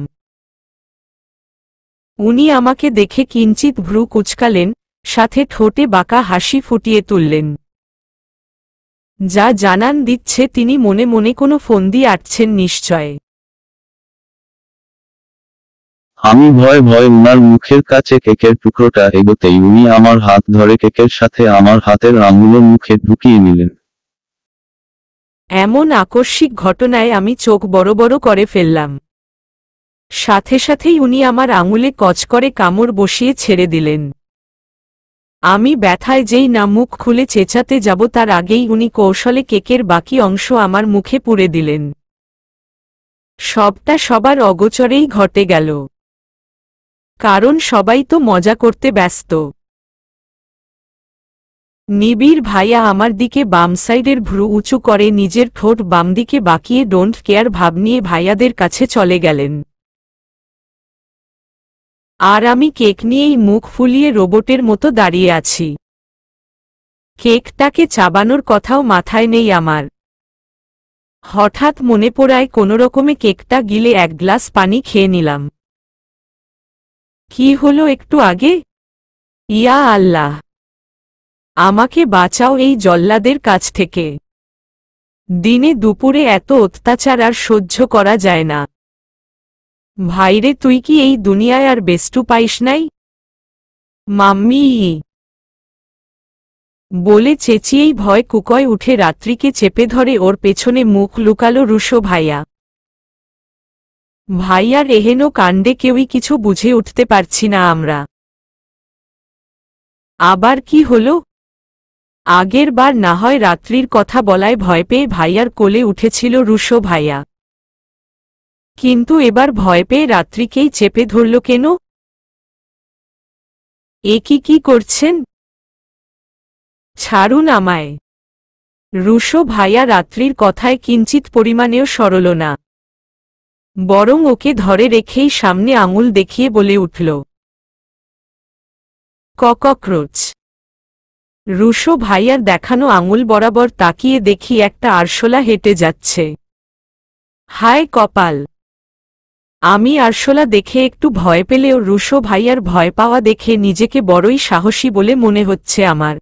উনি আমাকে দেখে কিঞ্চিত ভ্রু কুঁচকালেন, সাথে ঠোঁটে বাঁকা হাসি ফুটিয়ে তুললেন। যা জানান দিচ্ছে তিনি মনে মনে কোনো ফন্দি আঁটছেন নিশ্চয়। আমি ভয়ে ভয়ে উনার মুখের কাছে কেকের টুকরোটা এগোতেই উনি আমার হাত ধরে কেকের সাথে আমার হাতের আঙুলও মুখে ঢুকিয়ে নিলেন। এমন আকস্মিক ঘটনায় আমি চোখ বড় বড় করে ফেললাম। সাথে সাথেই উনি আমার আঙুলে কচ করে কামড় বসিয়ে ছেড়ে দিলেন। আমি ব্যথায় যেই না মুখ খুলে চেঁচাতে যাব তার আগেই উনি কৌশলে কেকের বাকি অংশ আমার মুখে পুরে দিলেন। সবটা সবার অগোচরেই ঘটে গেল, কারণ সবাই তো মজা করতে ব্যস্ত। নিবিড় ভাইয়া আমার দিকে বাম সাইডের ভ্রু উঁচু করে নিজের ঠোঁট বাম দিকে বাঁকিয়ে ডোন্ট কেয়ার ভাব নিয়ে ভাইয়াদের কাছে চলে গেলেন। আর আমি কেক নিয়েই মুখ ফুলিয়ে রোবটের মতো দাঁড়িয়ে আছি। কেকটাকে চাবানোর কথাও মাথায় নেই আমার। হঠাৎ মনে পড়ায় কোনোরকমে কেকটা গিলে এক গ্লাস পানি খেয়ে নিলাম। কি হলো একটু আগে? ইয়া আল্লাহ, আমাকে বাঁচাও এই জল্লাদের কাছ থেকে। দিনে দুপুরে এত অত্যাচার আর সহ্য করা যায় না। ভাইরে, তুই কি এই দুনিয়ায় আর বেস্টু পাইস নাই? মাম্মি বলে চেঁচিয়েই ভয় কুকয় উঠে রাত্রিকে চেপে ধরে ওর পেছনে মুখ লুকালো রুশো ভাইয়া। ভাইয়ার এহেন কাণ্ডে কেউই কিছু বুঝে উঠতে পারছি না আমরা। আবার কি হলো? আগের বার না হয় রাত্রির কথা বলায় ভয় পেয়ে ভাইয়ার কোলে উঠেছিল রুশো ভাইয়া, কিন্তু এবার ভয় পেয়ে রাত্রিকেই চেপে ধরল কেন? এ কি করছেন? ছাড়ুন আমায়। রুশো ভাইয়া রাত্রির কথায় কিঞ্চিত পরিমাণেও সরল না, বরং ওকে ধরে রেখেই সামনে আঙুল দেখিয়ে বলে উঠল, ককক্রোচ। রুশো ভাইয়ার দেখানো আঙুল বরাবর তাকিয়ে দেখি একটা আরশোলা হেঁটে যাচ্ছে। হায় কপাল! আমি আরশোলা দেখে একটু ভয় পেলেও রুশো ভাইয়ার ভয় পাওয়া দেখে নিজেকে বড়ই সাহসী বলে মনে হচ্ছে আমার।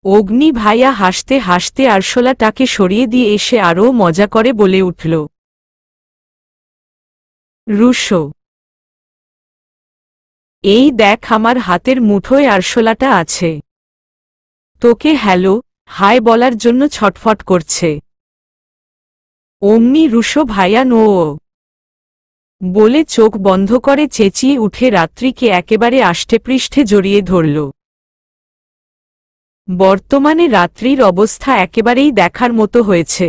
অগ্নি ভাইয়া হাসতে হাসতে আরশোলাটাকে সরিয়ে দিয়ে এসে আরও মজা করে বলে উঠল, রুশো, এই দেখ আমার হাতের মুঠোয় আরশোলাটা আছে। তোকে হ্যালো হায় বলার জন্য ছটফট করছে। অমনি রুশো ভাইয়া নো বলে চোখ বন্ধ করে চেঁচিয়ে উঠে রাত্রিকে একেবারে আষ্টেপৃষ্ঠে জড়িয়ে ধরল। বর্তমানে রাত্রির অবস্থা একেবারেই দেখার মতো হয়েছে।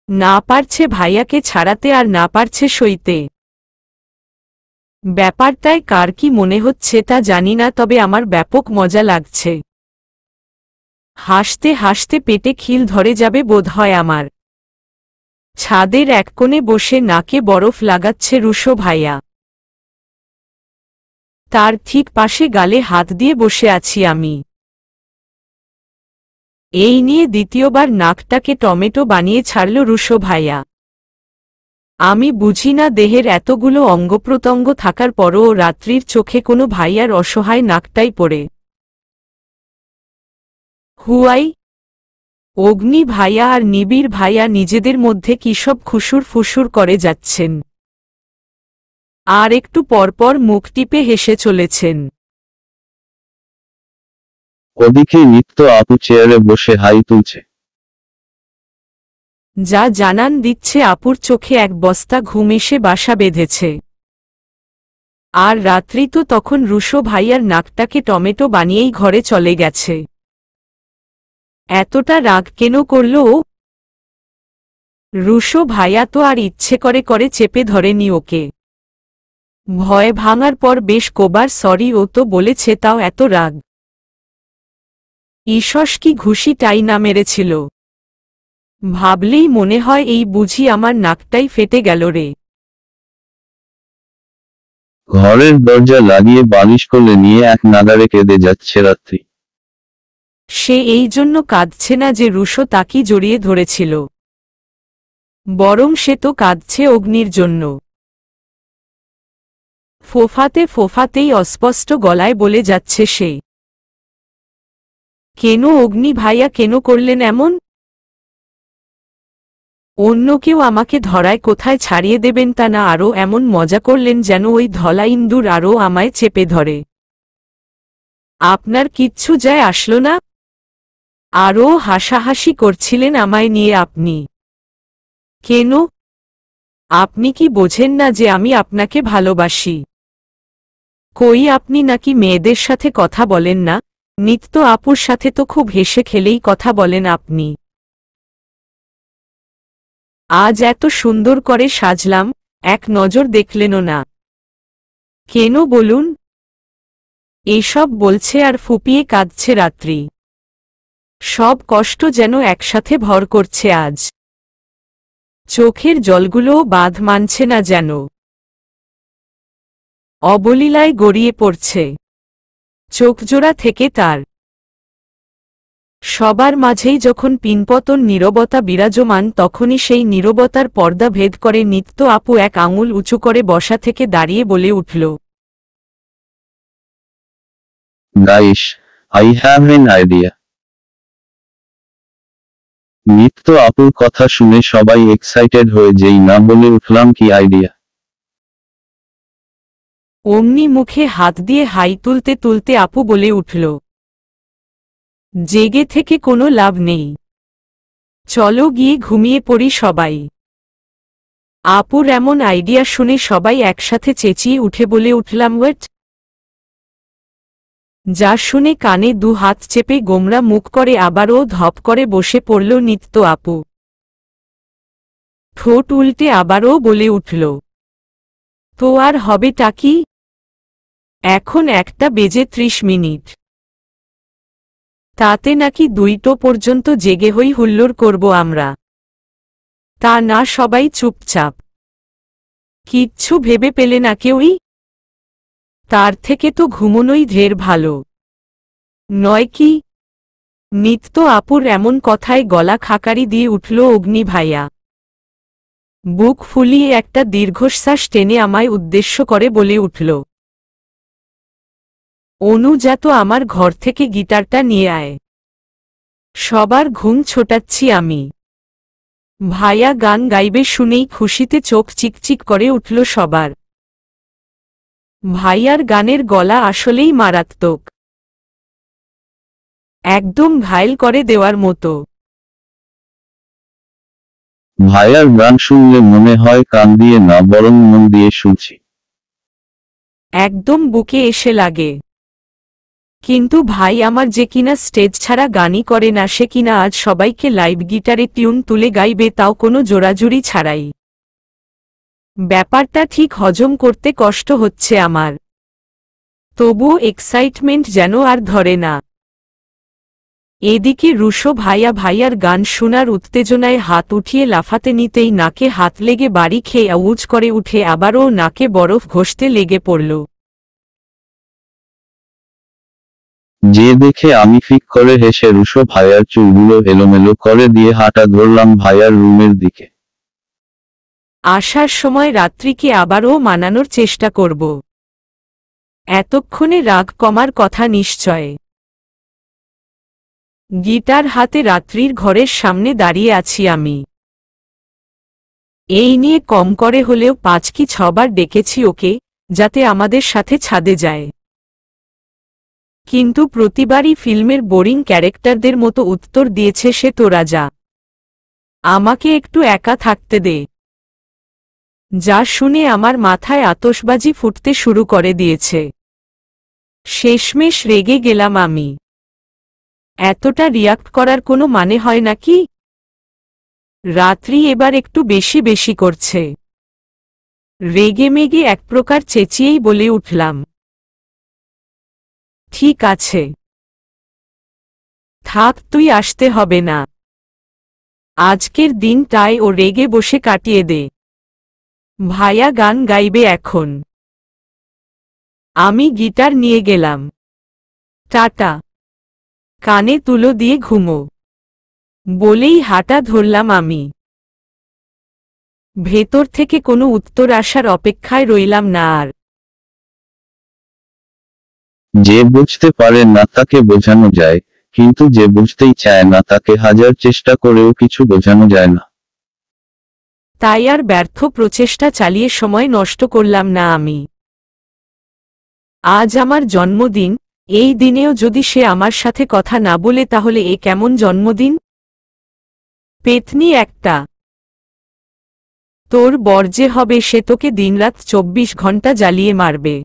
না পারছে ভাইয়াকে ছাড়াতে আর না পারছে সইতে। ব্যাপারটায় কার কি মনে হচ্ছে তা জানি না, তবে আমার ব্যাপক মজা লাগছে। হাসতে হাসতে পেটে খিল ধরে যাবে বোধ হয় আমার। ছাদের এক কোণে বসে নাকে বরফ লাগাচ্ছে রুশো ভাইয়া। তার ঠিক পাশে গালে হাত দিয়ে বসে আছি আমি। এই নিয়ে দ্বিতীয়বার নাকটাকে টমেটো বানিয়ে ছাড়ল রুশো ভাইয়া। আমি বুঝি না দেহের এতগুলো অঙ্গপ্রত্যঙ্গ থাকার পরও রাত্রির চোখে কোনো ভাইয়ার অসহায় নাকটাই পড়ে। হুয়াই! অগ্নি ভাইয়া আর নিবিড় ভাইয়া নিজেদের মধ্যে কি সব খুশুর ফুসুর করে যাচ্ছেন, আর একটু পরপর মুখ টিপে হেসে চলেছেন। ওদিকে নিত্য আপু চেয়ারে বসে হাই তুলছে। যা জানান দিচ্ছে আপুর চোখে এক বস্তা ঘুম এসে বাসা বেঁধেছে। আর রাত্রি তো তখন রুশো ভাইয়ার নাকটাকে টমেটো বানিয়েই ঘরে চলে গেছে। এতটা রাগ কেন করল ও? রুশো ভাইয়া তো আর ইচ্ছে করে করে চেপে ধরেনি ওকে। ভয় ভাঙার পর বেশ কবার সরি ও তো বলেছে, তাও এত রাগ। ঈশস কি ঘুষিটাই না মেরেছিল? ভাবলেই মনে হয় এই বুঝি আমার নাকটাই ফেটে গেল রে। ঘরের দরজা লাগিয়ে বালিশ কোলে নিয়ে এক নাগাড়ে কেঁদে যাচ্ছে রাত্রি। সে এই জন্য কাঁদছে না যে রুশো তাকে জড়িয়ে ধরেছিল, বরং সে তো কাঁদছে অগ্নির জন্য। ফোফাতে ফোফাতেই অস্পষ্ট গলায় বলে যাচ্ছে সে, কেন অগ্নি ভাইয়া কেন করলেন এমন? অন্য কেউ আমাকে ধরায় কোথায় ছাড়িয়ে দেবেন তা না, আরও এমন মজা করলেন যেন ওই ধলা ইন্দুর আরও আমায় চেপে ধরে। আপনার কিচ্ছু যায় আসলো না? আরও হাসাহাসি করছিলেন আমায় নিয়ে আপনি। কেন? আপনি কি বোঝেন না যে আমি আপনাকে ভালোবাসি? কই আপনি নাকি মেয়েদের সাথে কথা বলেন না? নিত্য আপুর সাথে তো খুব হেসে খেলেই কথা বলেন আপনি। আজ এত সুন্দর করে সাজলাম, এক নজর দেখলেনও না। কেন বলুন? এসব বলছে আর ফুপিয়ে কাঁদছে রাত্রি। সব কষ্ট যেন একসাথে ভর করছে আজ। চোখের জলগুলোও বাঁধ মানছে না যেন। অবলীলায় গড়িয়ে পড়ছে চোখজোড়া থেকে তার। সবার মাঝেই যখন পিনপতন নীরবতা বিরাজমান, তখনই সেই নীরবতার পর্দা ভেদ করে নিত্য আপু এক আঙুল উঁচু করে বসা থেকে দাঁড়িয়ে বলে উঠল, guys, I have an idea. নিত্য আপুর কথা শুনে সবাই এক্সাইটেড হয়ে যেই না বলে উঠলাম, কি আইডিয়া? অমনি মুখে হাত দিয়ে হাই তুলতে তুলতে আপু বলে উঠল, জেগে থেকে কোনো লাভ নেই, চলো গিয়ে ঘুমিয়ে পড়ি সবাই। আপুর এমন আইডিয়া শুনে সবাই একসাথে চেঁচিয়ে উঠে বলে উঠলাম, ওয়েট। যা শুনে কানে দু হাত চেপে গোমরা মুখ করে আবারও ধপ করে বসে পড়ল নিত্য আপু। ঠোঁট উল্টে আবারও বলে উঠল, তো আর হবেটা কি? এখন 1:30। তাতে নাকি 2টো পর্যন্ত জেগে হই হুল্লোড় করব আমরা? তা না, সবাই চুপচাপ। কিচ্ছু ভেবে পেলে না কেউই? তার থেকে তো ঘুমোনোই ঢের ভালো, নয় কি? নিত্য আপুর এমন কথায় গলা খাকারি দিয়ে উঠল অগ্নি ভাইয়া। বুক ফুলিয়ে একটা দীর্ঘশ্বাস টেনে আমায় উদ্দেশ্য করে বলে উঠল, অনুজাত আমার ঘর থেকে গিটারটা নিয়ে আয়, সবার ঘুম ছোটাচ্ছি আমি। ভাইয়া গান গাইবে শুনেই খুশিতে চোখ চিকচিক করে উঠল সবার। ভাইয়ার গানের গলা আসলেই মারাত্মক, একদম ঘায়েল করে দেওয়ার মতো। ভাইয়ার গান শুনলে মনে হয় কান দিয়ে না, বরং মন দিয়ে শুনছি। একদম বুকে এসে লাগে। কিন্তু ভাই আমার যে কিনা স্টেজ ছাড়া গানই করে না, সে কিনা আজ সবাইকে লাইভ গিটারে টিউন তুলে গাইবে, তাও কোনো জোরাজুরি ছাড়াই। ব্যাপারটা ঠিক হজম করতে কষ্ট হচ্ছে আমার, তবুও এক্সাইটমেন্ট যেন আর ধরে না। এদিকে রুশো ভাইয়ার গান শোনার উত্তেজনায় হাত উঠিয়ে লাফাতে নিতেই নাকে হাত লেগে বাড়ি খেয়ে আউজ করে উঠে আবারও নাকে বরফ ঘষতে লেগে পড়ল। যে দেখে আমি ফিক করে হেসে রুশো ভাইয়ার চুলগুলো এলোমেলো করে দিয়ে হাঁটা ধরলাম ভাইয়ার রুমের দিকে। আসার সময় রাত্রিকে আবারও মানানোর চেষ্টা করব। এতক্ষণে রাগ কমার কথা নিশ্চয়। গিটার হাতে রাত্রির ঘরের সামনে দাঁড়িয়ে আছি আমি। এই নিয়ে কম করে হলেও 5 কি 6 বার ডেকেছি ওকে, যাতে আমাদের সাথে ছাদে যায়। কিন্তু প্রতিবারই ফিল্মের বোরিং ক্যারেক্টারদের মতো উত্তর দিয়েছে সে, তোরা যা, আমাকে একটু একা থাকতে দে। যা শুনে আমার মাথায় আতশবাজি ফুটতে শুরু করে দিয়েছে। শেষমেশ রেগে গেলাম আমি। এতটা রিয়াক্ট করার কোনো মানে হয় নাকি? রাত্রি এবার একটু বেশি বেশি করছে। রেগে মেগে এক প্রকার চেঁচিয়েই বলে উঠলাম, ঠিক আছে, থাক, তুই আসতে হবে না। আজকের দিনটায় ও রেগে বসে কাটিয়ে দে। ভাইয়া গান গাইবে এখন, আমি গিটার নিয়ে গেলাম, টাটা, কানে তুলো দিয়ে ঘুমো, বলেই হাঁটা ধরলাম আমি। ভেতর থেকে কোনো উত্তর আসার অপেক্ষায় রইলাম না আর। যে বুঝতে পারে না তাকে বোঝানো যায়, কিন্তু যে বুঝতেই চায় না তাকে হাজার চেষ্টা করেও কিছু বোঝানো যায় না। তাই আর ব্যর্থ প্রচেষ্টা চালিয়ে সময় নষ্ট করলাম না আমি। আজ আমার জন্মদিন, এই দিনেও যদি সে আমার সাথে কথা না বলে তাহলে এ কেমন জন্মদিন? পেতনি একটা। তোর বর যে হবে সে তোকে দিনরাত 24 ঘন্টা জ্বালিয়ে মারবে,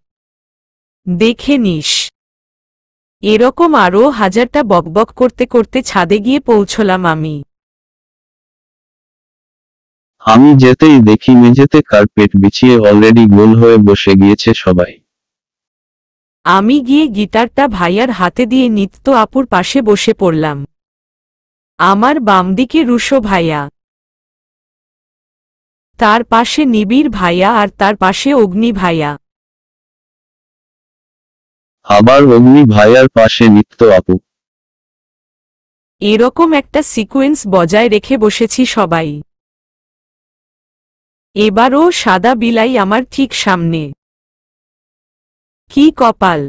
দেখে নিস। এরকম আরও হাজারটা বকবক করতে করতে ছাদে গিয়ে পৌঁছলাম আমি। আমি যেতেই দেখি মেঝেতে কার্পেট বিছিয়ে অলরেডি গোল হয়ে বসে গিয়েছে সবাই। আমি গিয়ে গিটারটা ভাইয়ার হাতে দিয়ে নিত্য আপুর পাশে বসে পড়লাম। আমার বামদিকে রুশো ভাইয়া, তার পাশে নিবিড় ভাইয়া আর তার পাশে অগ্নি ভাইয়া। আবার অগ্নি ভাইয়ার পাশে নিত্য আপু। এরকম একটা সিকোয়েন্স বজায় রেখে বসেছি সবাই। এবারও সাদা বিলাই আমার ঠিক সামনে। কি কপাল!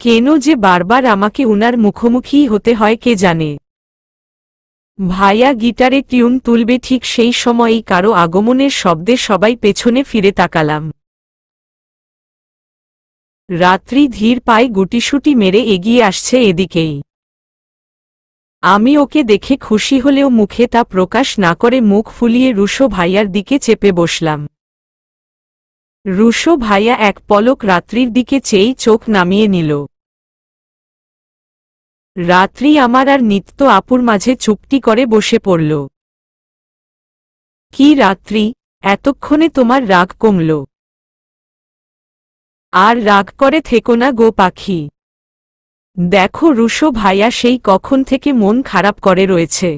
কেন যে বারবার আমাকে উনার মুখোমুখি হতে হয় কে জানে। ভাইয়া গিটারে টিউন তুলবে ঠিক সেই সময়ই কারো আগমনের শব্দে সবাই পেছনে ফিরে তাকালাম। রাত্রি ধীর পায়ে গুটিসুটি মেরে এগিয়ে আসছে এদিকেই। আমি ওকে দেখে খুশি হলেও মুখে তা প্রকাশ না করে মুখ ফুলিয়ে রুশো ভাইয়ার দিকে চেপে বসলাম। রুশো ভাইয়া এক পলক রাত্রির দিকে চেয়েই চোখ নামিয়ে নিল। রাত্রি আমার আর নিত্য আপুর মাঝে চুপটি করে বসে পড়ল। কি রাত্রি, এতক্ষণে তোমার রাগ কমল? আর রাগ করে থেকো না গো পাখি। দেখো রুশো ভাইয়া সেই কখন থেকে মন খারাপ করে রয়েছে।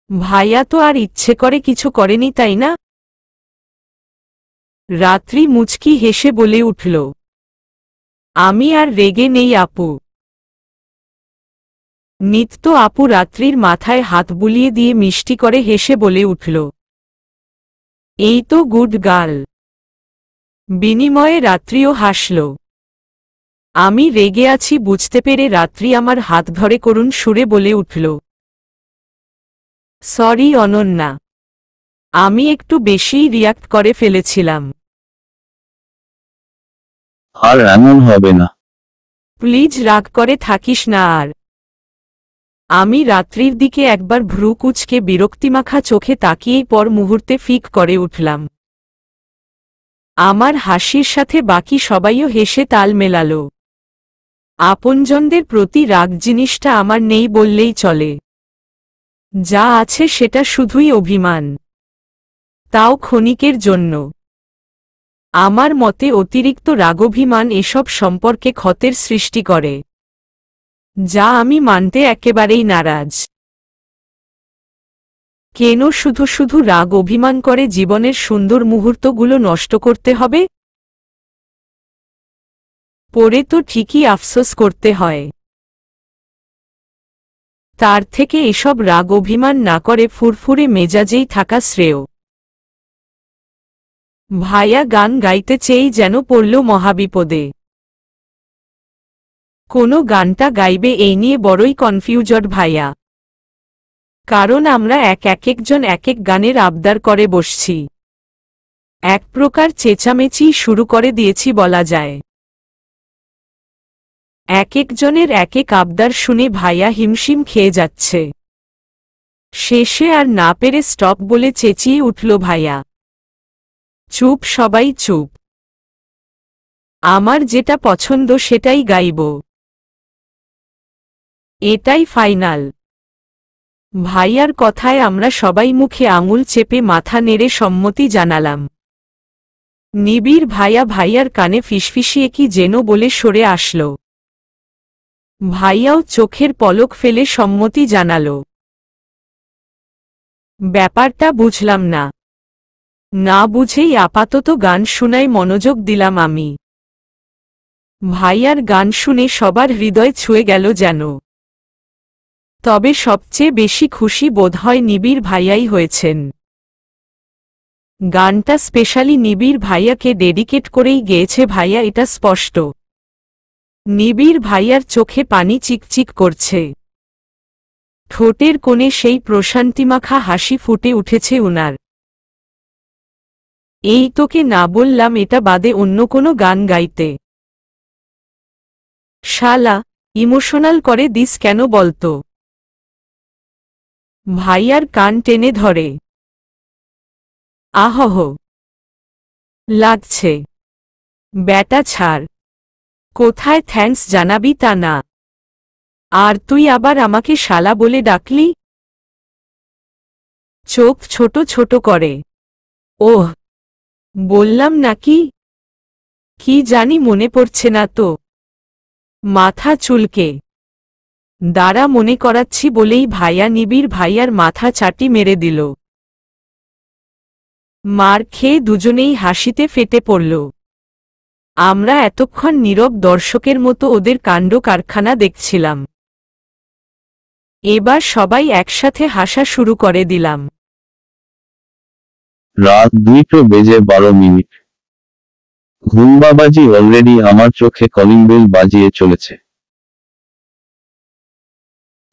ভাইয়া তো আর ইচ্ছে করে কিছু করেনি তাই না? রাত্রি মুচকি হেসে বলে উঠল, আমি আর রেগে নেই আপু। নিত্য আপু রাত্রির মাথায় হাত বুলিয়ে দিয়ে মিষ্টি করে হেসে বলে উঠল, এই তো গুড গার্ল। বিনিময়ে রাত্রিও হাসল। আমি রেগে আছি বুঝতে পেরে রাত্রি আমার হাত ধরে করুণ সুরে বলে উঠল, সরি অনন্যা, আমি একটু বেশিই রিয়াক্ট করে ফেলেছিলাম। আর এমন হবে না। প্লিজ রাগ করে থাকিস না আর। আমি রাত্রির দিকে একবার ভ্রু কুঁচকে বিরক্তিমাখা চোখে তাকিয়েই পর মুহূর্তে ফিক করে উঠলাম। আমার হাসির সাথে বাকি সবাইও হেসে তাল মেলাল। আপনজনদের প্রতি রাগ জিনিসটা আমার নেই বললেই চলে। যা আছে সেটা শুধুই অভিমান, তাও ক্ষণিকের জন্য। আমার মতে অতিরিক্ত রাগভিমান এসব সম্পর্কে ক্ষতের সৃষ্টি করে, যা আমি মানতে একেবারেই নারাজ। কেন শুধু শুধু রাগ অভিমান করে জীবনের সুন্দর মুহূর্তগুলো নষ্ট করতে হবে? পরে তো ঠিকই আফসোস করতে হয়। তার থেকে এসব রাগ অভিমান না করে ফুরফুরে মেজাজেই থাকা শ্রেয়। ভাইয়া গান গাইতে চেয়েই যেন পড়ল মহাবিপদে। কোনো গানটা গাইবে এই নিয়ে বড়ই কনফিউজড ভাইয়া। কারণ আমরা একজন এক গানের আবদার করে বসছি। এক প্রকার চেঁচামেচি শুরু করে দিয়েছি বলা যায়। একজনের এক আবদার শুনে ভাইয়া হিমশিম খেয়ে যাচ্ছে। শেষে আর না পেরে স্টপ বলে চেঁচিয়ে উঠল ভাইয়া, চুপ সবাই চুপ, আমার যেটা পছন্দ সেটাই গাইব, এটাই ফাইনাল। ভাইয়ার কথায় আমরা সবাই মুখে আঙুল চেপে মাথা নেড়ে সম্মতি জানালাম। নিবিড় ভাইয়া ভাইয়ার কানে ফিসফিসিয়ে কি যেন বলে সরে আসল। ভাইয়াও চোখের পলক ফেলে সম্মতি জানাল। ব্যাপারটা বুঝলাম না, না বুঝেই আপাতত গান শোনায় মনোযোগ দিলাম আমি। ভাইয়ার গান শুনে সবার হৃদয় ছুঁয়ে গেল যেন। তবে সবচেয়ে বেশি খুশি বোধ হয় নিবিড় ভাইয়াই হয়েছেন। গানটা স্পেশালি নিবিড় ভাইয়াকে ডেডিকেট করেই গেয়েছে ভাইয়া, এটা স্পষ্ট। নিবিড় ভাইয়ার চোখে পানি চিকচিক করছে। ঠোঁটের কোণে সেই প্রশান্তিমাখা হাসি ফুটে উঠেছে উনার। এই তোকে না বললাম এটা বাদে অন্য কোনো গান গাইতে? শালা, ইমোশনাল করে দিস কেন বলতো? ভাইয়ার কান টেনে ধরে। আহহ, লাগছে। ব্যাটা ছাড়। কোথায় থ্যাঙ্কস জানাবি তা না, আর তুই আবার আমাকে শালা বলে ডাকলি? চোখ ছোট ছোট করে। ওহ, বললাম নাকি? কি জানি মনে পড়ছে না তো। মাথা চুলকে। দাঁড়া মনে করাচ্ছি বলেই ভাইয়া নিবিড় ভাইয়ার মাথা চাটি মেরে দিল। মার খেয়ে দুজনেই হাসিতে ফেটে পড়ল। আমরা এতক্ষণ নীরব দর্শকের মতো ওদের কাণ্ড কারখানা দেখছিলাম। এবার সবাই একসাথে হাসা শুরু করে দিলাম। রাত 2:12 ঘুমবাবাজি অলরেডি আমার চোখে কলিং বেল বাজিয়ে চলেছে।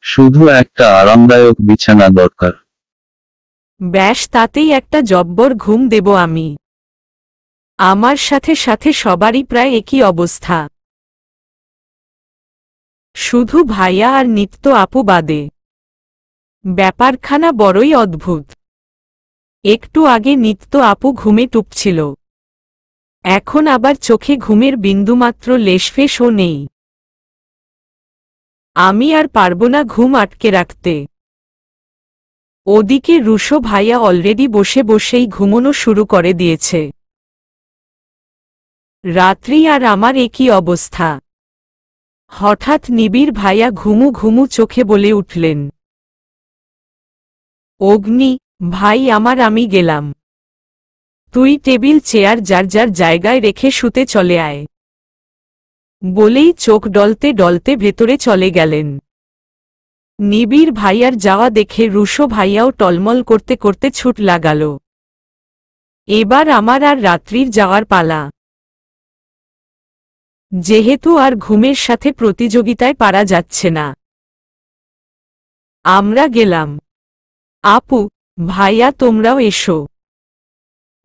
শুধু একটা আরামদায়ক বিছানা দরকার। ব্যাস তাতেই একটা জব্বর ঘুম দেব আমি। আমার সাথে সাথে সবারই প্রায় একই অবস্থা, শুধু ভাইয়া আর নিত্য আপু বাদে। ব্যাপারখানা বড়ই অদ্ভুত। একটু আগে নিত্য আপু ঘুমে টুপছিল, এখন আবার চোখে ঘুমের বিন্দুমাত্র লেশফেশও নেই। আমি আর পারব না ঘুম আটকে রাখতে। ওদিকে রুশো ভাইয়া অলরেডি বসে বসেই ঘুমোনো শুরু করে দিয়েছে। রাত্রি আর আমার একই অবস্থা। হঠাৎ নিবিড় ভাইয়া ঘুমু ঘুমু চোখে বলে উঠলেন, অগ্নি ভাই আমার, আমি গেলাম। তুই টেবিল চেয়ার যার যার জায়গায় রেখে শুতে চলে আয়। বলেই চোখ ডলতে ডলতে ভেতরে চলে গেলেন। নিবিড় ভাইয়ার যাওয়া দেখে রুশো ভাইয়াও টলমল করতে করতে ছুট লাগাল। এবার আমার আর রাত্রির যাওয়ার পালা। যেহেতু আর ঘুমের সাথে প্রতিযোগিতায় পারা যাচ্ছে না, আমরা গেলাম। আপু, ভাইয়া তোমরাও এসো,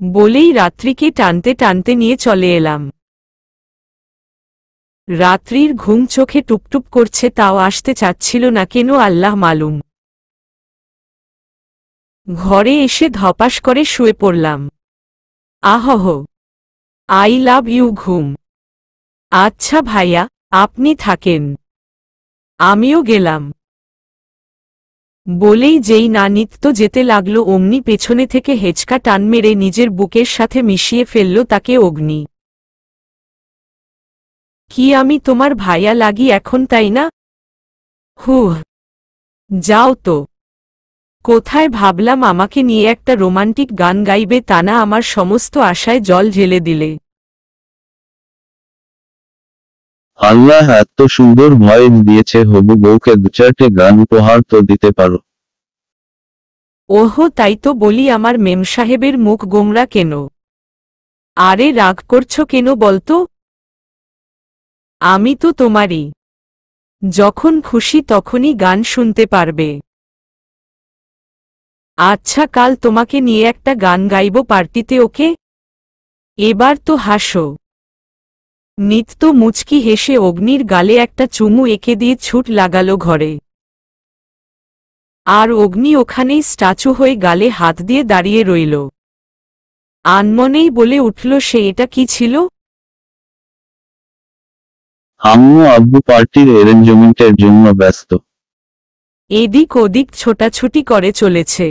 বলেই রাত্রিকে টানতে টানতে নিয়ে চলে এলাম। রাত্রির ঘুম চোখে টুপটুপ করছে, তাও আসতে চাচ্ছিল না কেন আল্লাহ মালুম। ঘরে এসে ধপাস করে শুয়ে পড়লাম। আহহ, আই লাভ ইউ ঘুম। আচ্ছা ভাইয়া, আপনি থাকেন, আমিও গেলাম। বলেই যেই না নিত্য যেতে লাগল অমনি পেছনে থেকে হেঁচকা টান মেরে নিজের বুকের সাথে মিশিয়ে ফেলল তাকে অগ্নি। কি আমি তোমার ভাইয়া লাগি এখন, তাই না? হুহ, যাও তো। কোথায় ভাবলাম আমাকে নিয়ে একটা রোমান্টিক গান গাইবে, তা না আমার সমস্ত আশায় জল ঢেলে দিলে। আল্লাহ এত সুন্দর ভয়েস দিয়েছে, হবু বউকে 2-4টে গান উপহার তো দিতে পারো। ওহো, তাই তো বলি আমার মেম সাহেবের মুখ গোমরা কেন? আরে রাগ করছো কেন বলতো? আমি তো তোমারই, যখন খুশি তখনই গান শুনতে পারবে। আচ্ছা, কাল তোমাকে নিয়ে একটা গান গাইব পার্টিতে, ওকে? এবার তো হাসো। নিত্য মুচকি হেসে অগ্নির গালে একটা চুমু এঁকে দিয়ে ছুট লাগালো ঘরে। আর অগ্নি ওখানেই স্ট্যাচু হয়ে গালে হাত দিয়ে দাঁড়িয়ে রইল। আনমনেই বলে উঠল সে, এটা কি ছিল? আম্মু আব্বু পার্টির অ্যারেঞ্জমেন্টের জন্য ব্যস্ত। এদিক ওদিক ছোটাছুটি করে চলেছে।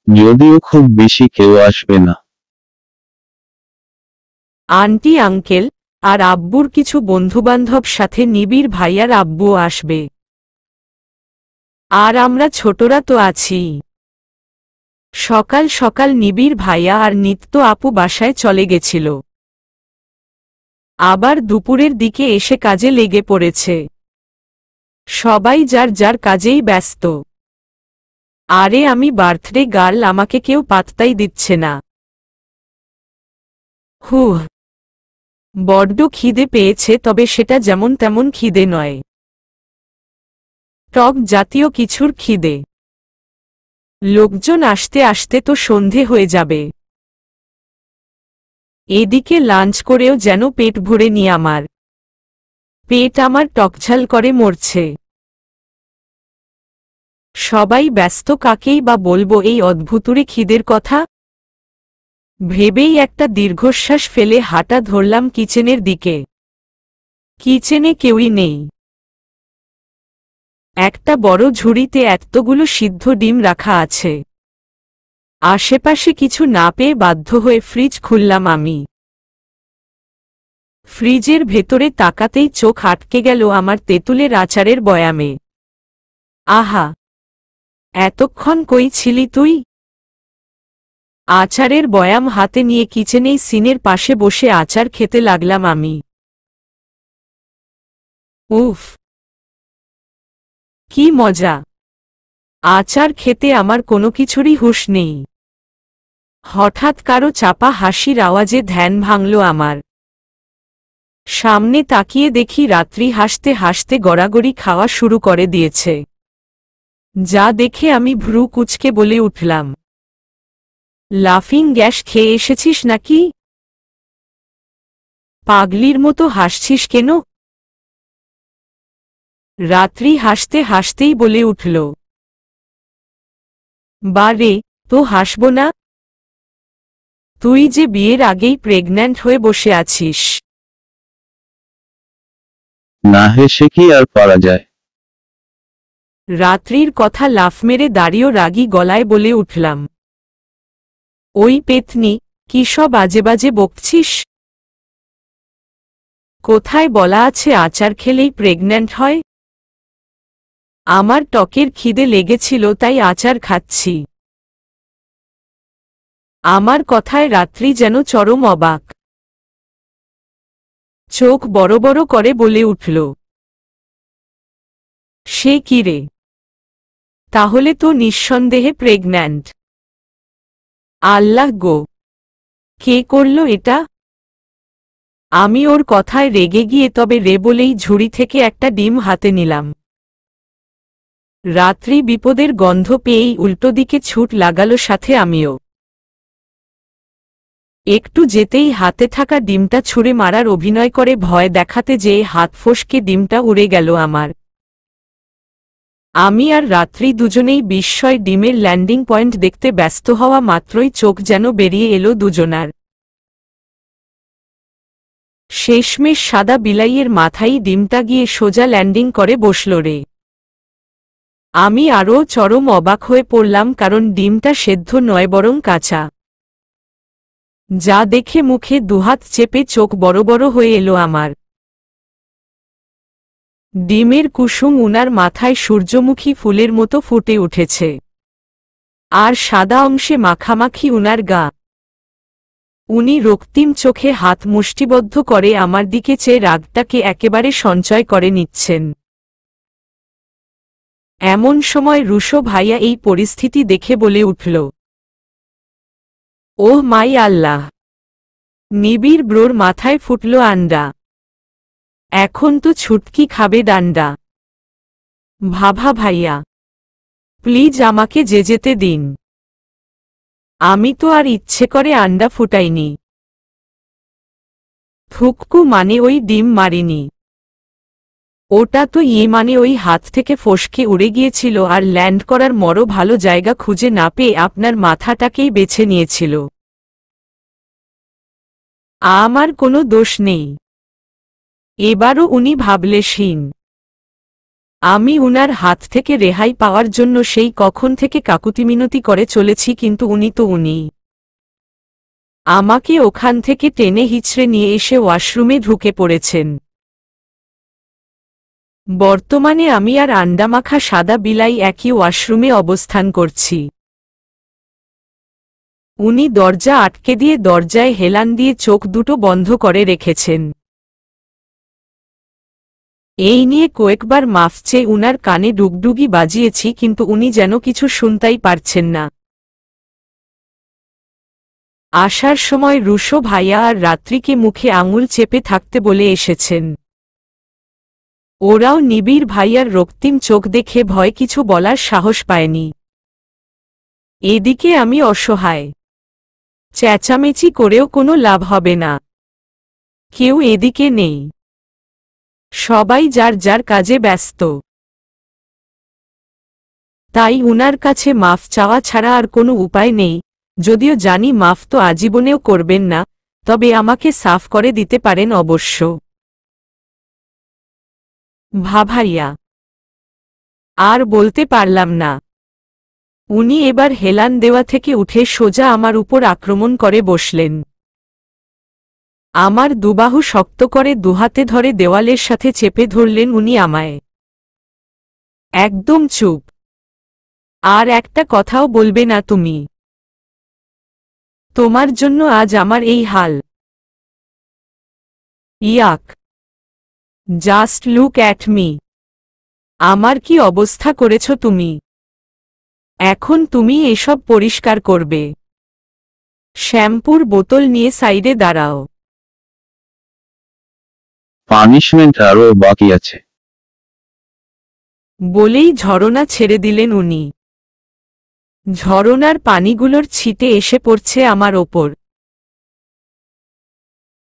যদিও খুব বেশি কেউ আসবে না। আন্টি আঙ্কেল আর আব্বুর কিছু বন্ধুবান্ধব, সাথে নিবিড় ভাইয়ার আব্বুও আসবে। আর আমরা ছোটরা তো আছি। সকাল সকাল নিবিড় ভাইয়া আর নিত্য আপু বাসায় চলে গেছিল। আবার দুপুরের দিকে এসে কাজে লেগে পড়েছে। সবাই যার যার কাজেই ব্যস্ত। আরে আমি বার্থডে গার্ল, আমাকে কেউ পাত্তাই দিচ্ছে না। হুহ, বড্ড খিদে পেয়েছে, তবে সেটা যেমন তেমন খিদে নয়, টক জাতীয় কিছুর খিদে। লোকজন আসতে আসতে তো সন্ধে হয়ে যাবে। এদিকে লাঞ্চ করেও যেন পেট ভরেনি আমার। পেট আমার টকঝাল করে মরছে। সবাই ব্যস্ত, কাকেই বা বলবো এই অদ্ভুতুরে খিদের কথা। ভেবেই একটা দীর্ঘশ্বাস ফেলে হাঁটা ধরলাম কিচেনের দিকে। কিচেনে কেউই নেই। একটা বড় ঝুড়িতে এতগুলো সিদ্ধ ডিম রাখা আছে। আশেপাশে কিছু না পেয়ে বাধ্য হয়ে ফ্রিজ খুললাম আমি। ফ্রিজের ভেতরে তাকাতেই চোখ আটকে গেল আমার তেঁতুলের আচারের বয়ামে। আহা, এতক্ষণ কই ছিলি তুই? আচারের বয়াম হাতে নিয়ে কিচেনেই সিনের পাশে বসে আচার খেতে লাগলাম আমি। উফ, কি মজা! আচার খেতে আমার কোনো কিছুরই হুঁশ নেই। হঠাৎ কারো চাপা হাসির আওয়াজে ধ্যান ভাঙল আমার। সামনে তাকিয়ে দেখি রাত্রি হাসতে হাসতে গড়াগড়ি খাওয়া শুরু করে দিয়েছে। যা দেখে আমি ভ্রু কুঁচকে বলে উঠলাম, লাফিং গ্যাস খেয়ে এসেছিস নাকি? পাগলির মতো হাসছিস কেন? রাত্রি হাসতে হাসতেই বলে উঠল, বারে, তো হাসব না? তুই যে বিয়ের আগেই প্রেগন্যান্ট হয়ে বসে আছিস। না হেসে কি আর পারা যায়? রাত্রির কথা লাফ মেরে দাঁড়িয়ে রাগী গলায় বলে উঠলাম, ওই পেতনি, কি সব আজে বাজে বকছিস? কোথায় বলা আছে আচার খেলেই প্রেগন্যান্ট হয়? আমার টকের খিদে লেগেছিল তাই আচার খাচ্ছি। আমার কথায় রাত্রি যেন চরম অবাক। চোখ বড় বড় করে বলে উঠল, সে কি রে? তাহলে তো নিঃসন্দেহে প্রেগন্যান্ট। আল্লাহ গো, কে করল এটা? আমি ওর কথায় রেগে গিয়ে তবে রে বলেই ঝুড়ি থেকে একটা ডিম হাতে নিলাম। রাত্রি বিপদের গন্ধ পেয়েই উল্টো দিকে ছুট লাগালো, সাথে আমিও। একটু যেতেই হাতে থাকা ডিমটা ছুঁড়ে মারার অভিনয় করে ভয় দেখাতে যেয়ে হাত ফসকে ডিমটা উড়ে গেল আমার। আমি আর রাত্রি দুজনেই বিস্ময় ডিমের ল্যান্ডিং পয়েন্ট দেখতে ব্যস্ত হওয়া মাত্রই চোখ যেন বেরিয়ে এলো দুজনার। শেষমেশ সাদা বিলাইয়ের মাথায় ডিমটা গিয়ে সোজা ল্যান্ডিং করে বসল রে। আমি আরও চরম অবাক হয়ে পড়লাম, কারণ ডিমটা সেদ্ধ নয় বরং কাঁচা। যা দেখে মুখে দুহাত চেপে চোখ বড় বড় হয়ে এলো আমার। ডিমের কুসুম উনার মাথায় সূর্যমুখী ফুলের মতো ফুটে উঠেছে, আর সাদা অংশে মাখামাখি উনার গা। উনি রক্তিম চোখে হাত মুষ্টিবদ্ধ করে আমার দিকে চেয়ে রাগটাকে একেবারে সঞ্চয় করে নিচ্ছেন। এমন সময় রুশো ভাইয়া এই পরিস্থিতি দেখে বলে উঠল, ওহ মাই আল্লাহ! নিবিড় ব্রোর মাথায় ফুটল আন্ডা। এখন তো ছুটকি খাবে ডান্ডা। ভাভা ভাইয়া, প্লিজ আমাকে যেতে দিন। আমি তো আর ইচ্ছে করে আন্ডা ফুটাইনি। থুককু মানে ওই ডিম মারিনি। ওটা তো মানে ওই হাত থেকে ফসকে উড়ে গিয়েছিল আর ল্যান্ড করার মরো ভালো জায়গা খুঁজে না পেয়ে আপনার মাথাটাকেই বেছে নিয়েছিল। আমার কোনো দোষ নেই। এবারও উনি ভাবলেশহীন। আমি উনার হাত থেকে রেহাই পাওয়ার জন্য সেই কখন থেকে কাকুতিমিনতি করে চলেছি, কিন্তু উনি তো উনি। আমাকে ওখান থেকে টেনে হিচড়ে নিয়ে এসে ওয়াশরুমে ঢুকে পড়েছেন। বর্তমানে আমি আর আন্ডামাখা সাদা বিলাই একই ওয়াশরুমে অবস্থান করছি। উনি দরজা আটকে দিয়ে দরজায় হেলান দিয়ে চোখ দুটো বন্ধ করে রেখেছেন। এই নিয়ে কয়েকবার মাফ চেয়ে উনার কানে ডুগডুগি বাজিয়েছি, কিন্তু উনি যেন কিছু শুনতেই পারছেন না। আসার সময় রুশো ভাইয়া আর রাত্রিকে মুখে আঙুল চেপে থাকতে বলে এসেছেন। ওরাও নিবিড় ভাইয়ার রক্তিম চোখ দেখে ভয় কিছু বলার সাহস পায়নি। এদিকে আমি অসহায়। চেঁচামেচি করেও কোনো লাভ হবে না। কেউ এদিকে নেই। সবাই যার যার কাজে ব্যস্ত। তাই উনার কাছে মাফ চাওয়া ছাড়া আর কোনো উপায় নেই, যদিও জানি মাফ তো আজীবনেও করবেন না, তবে আমাকে সাফ করে দিতে পারেন অবশ্য। ভাভাইয়া। আর বলতে পারলাম না। উনি এবার হেলান দেওয়া থেকে উঠে সোজা আমার উপর আক্রমণ করে বসলেন। আমার দুবাহু শক্ত করে দুহাতে ধরে দেওয়ালের সাথে চেপে ধরলেন উনি আমায়। একদম চুপ। আর একটা কথাও বলবে না তুমি। তোমার জন্য আজ আমার এই হাল। ইয়াক। Just look at me. আমার কি অবস্থা করেছ তুমি। এখন তুমি এসব পরিষ্কার করবে। শ্যাম্পুর বোতল নিয়ে সাইডে দাঁড়াও। পানিশমেন্ট আরও বাকি আছে। বলেই ঝরনা ছেড়ে দিলেন উনি। ঝরনার পানিগুলোর ছিটে এসে পড়ছে আমার ওপর।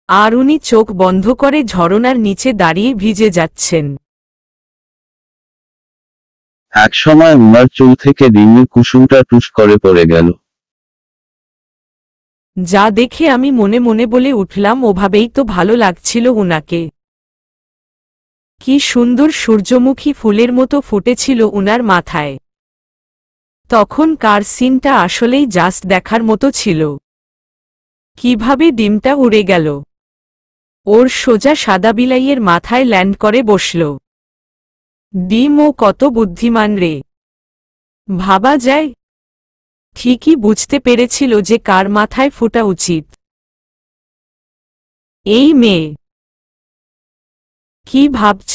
আর উনি চোখ বন্ধ করে ঝরনার নিচে দাঁড়িয়ে ভিজে যাচ্ছেন। একসময় উনার চুল থেকে ডিমের কুসুমটা টুস করে পড়ে গেল। যা দেখে আমি মনে মনে বলে উঠলাম, ওভাবেই তো ভালো লাগছিল উনাকে। কি সুন্দর সূর্যমুখী ফুলের মতো ফুটেছিল উনার মাথায়। তখন কার সিনটা আসলেই জাস্ট দেখার মতো ছিল। কিভাবে ডিমটা উড়ে গেল, ওর সোজা সাদা বিলাইয়ের মাথায় ল্যান্ড করে বসল। ডিম ও কত বুদ্ধিমান রে। ভাবা যায়। ঠিকই বুঝতে পেরেছিল যে কার মাথায় ফোটা উচিত। এই মেয়ে। কি ভাবছ?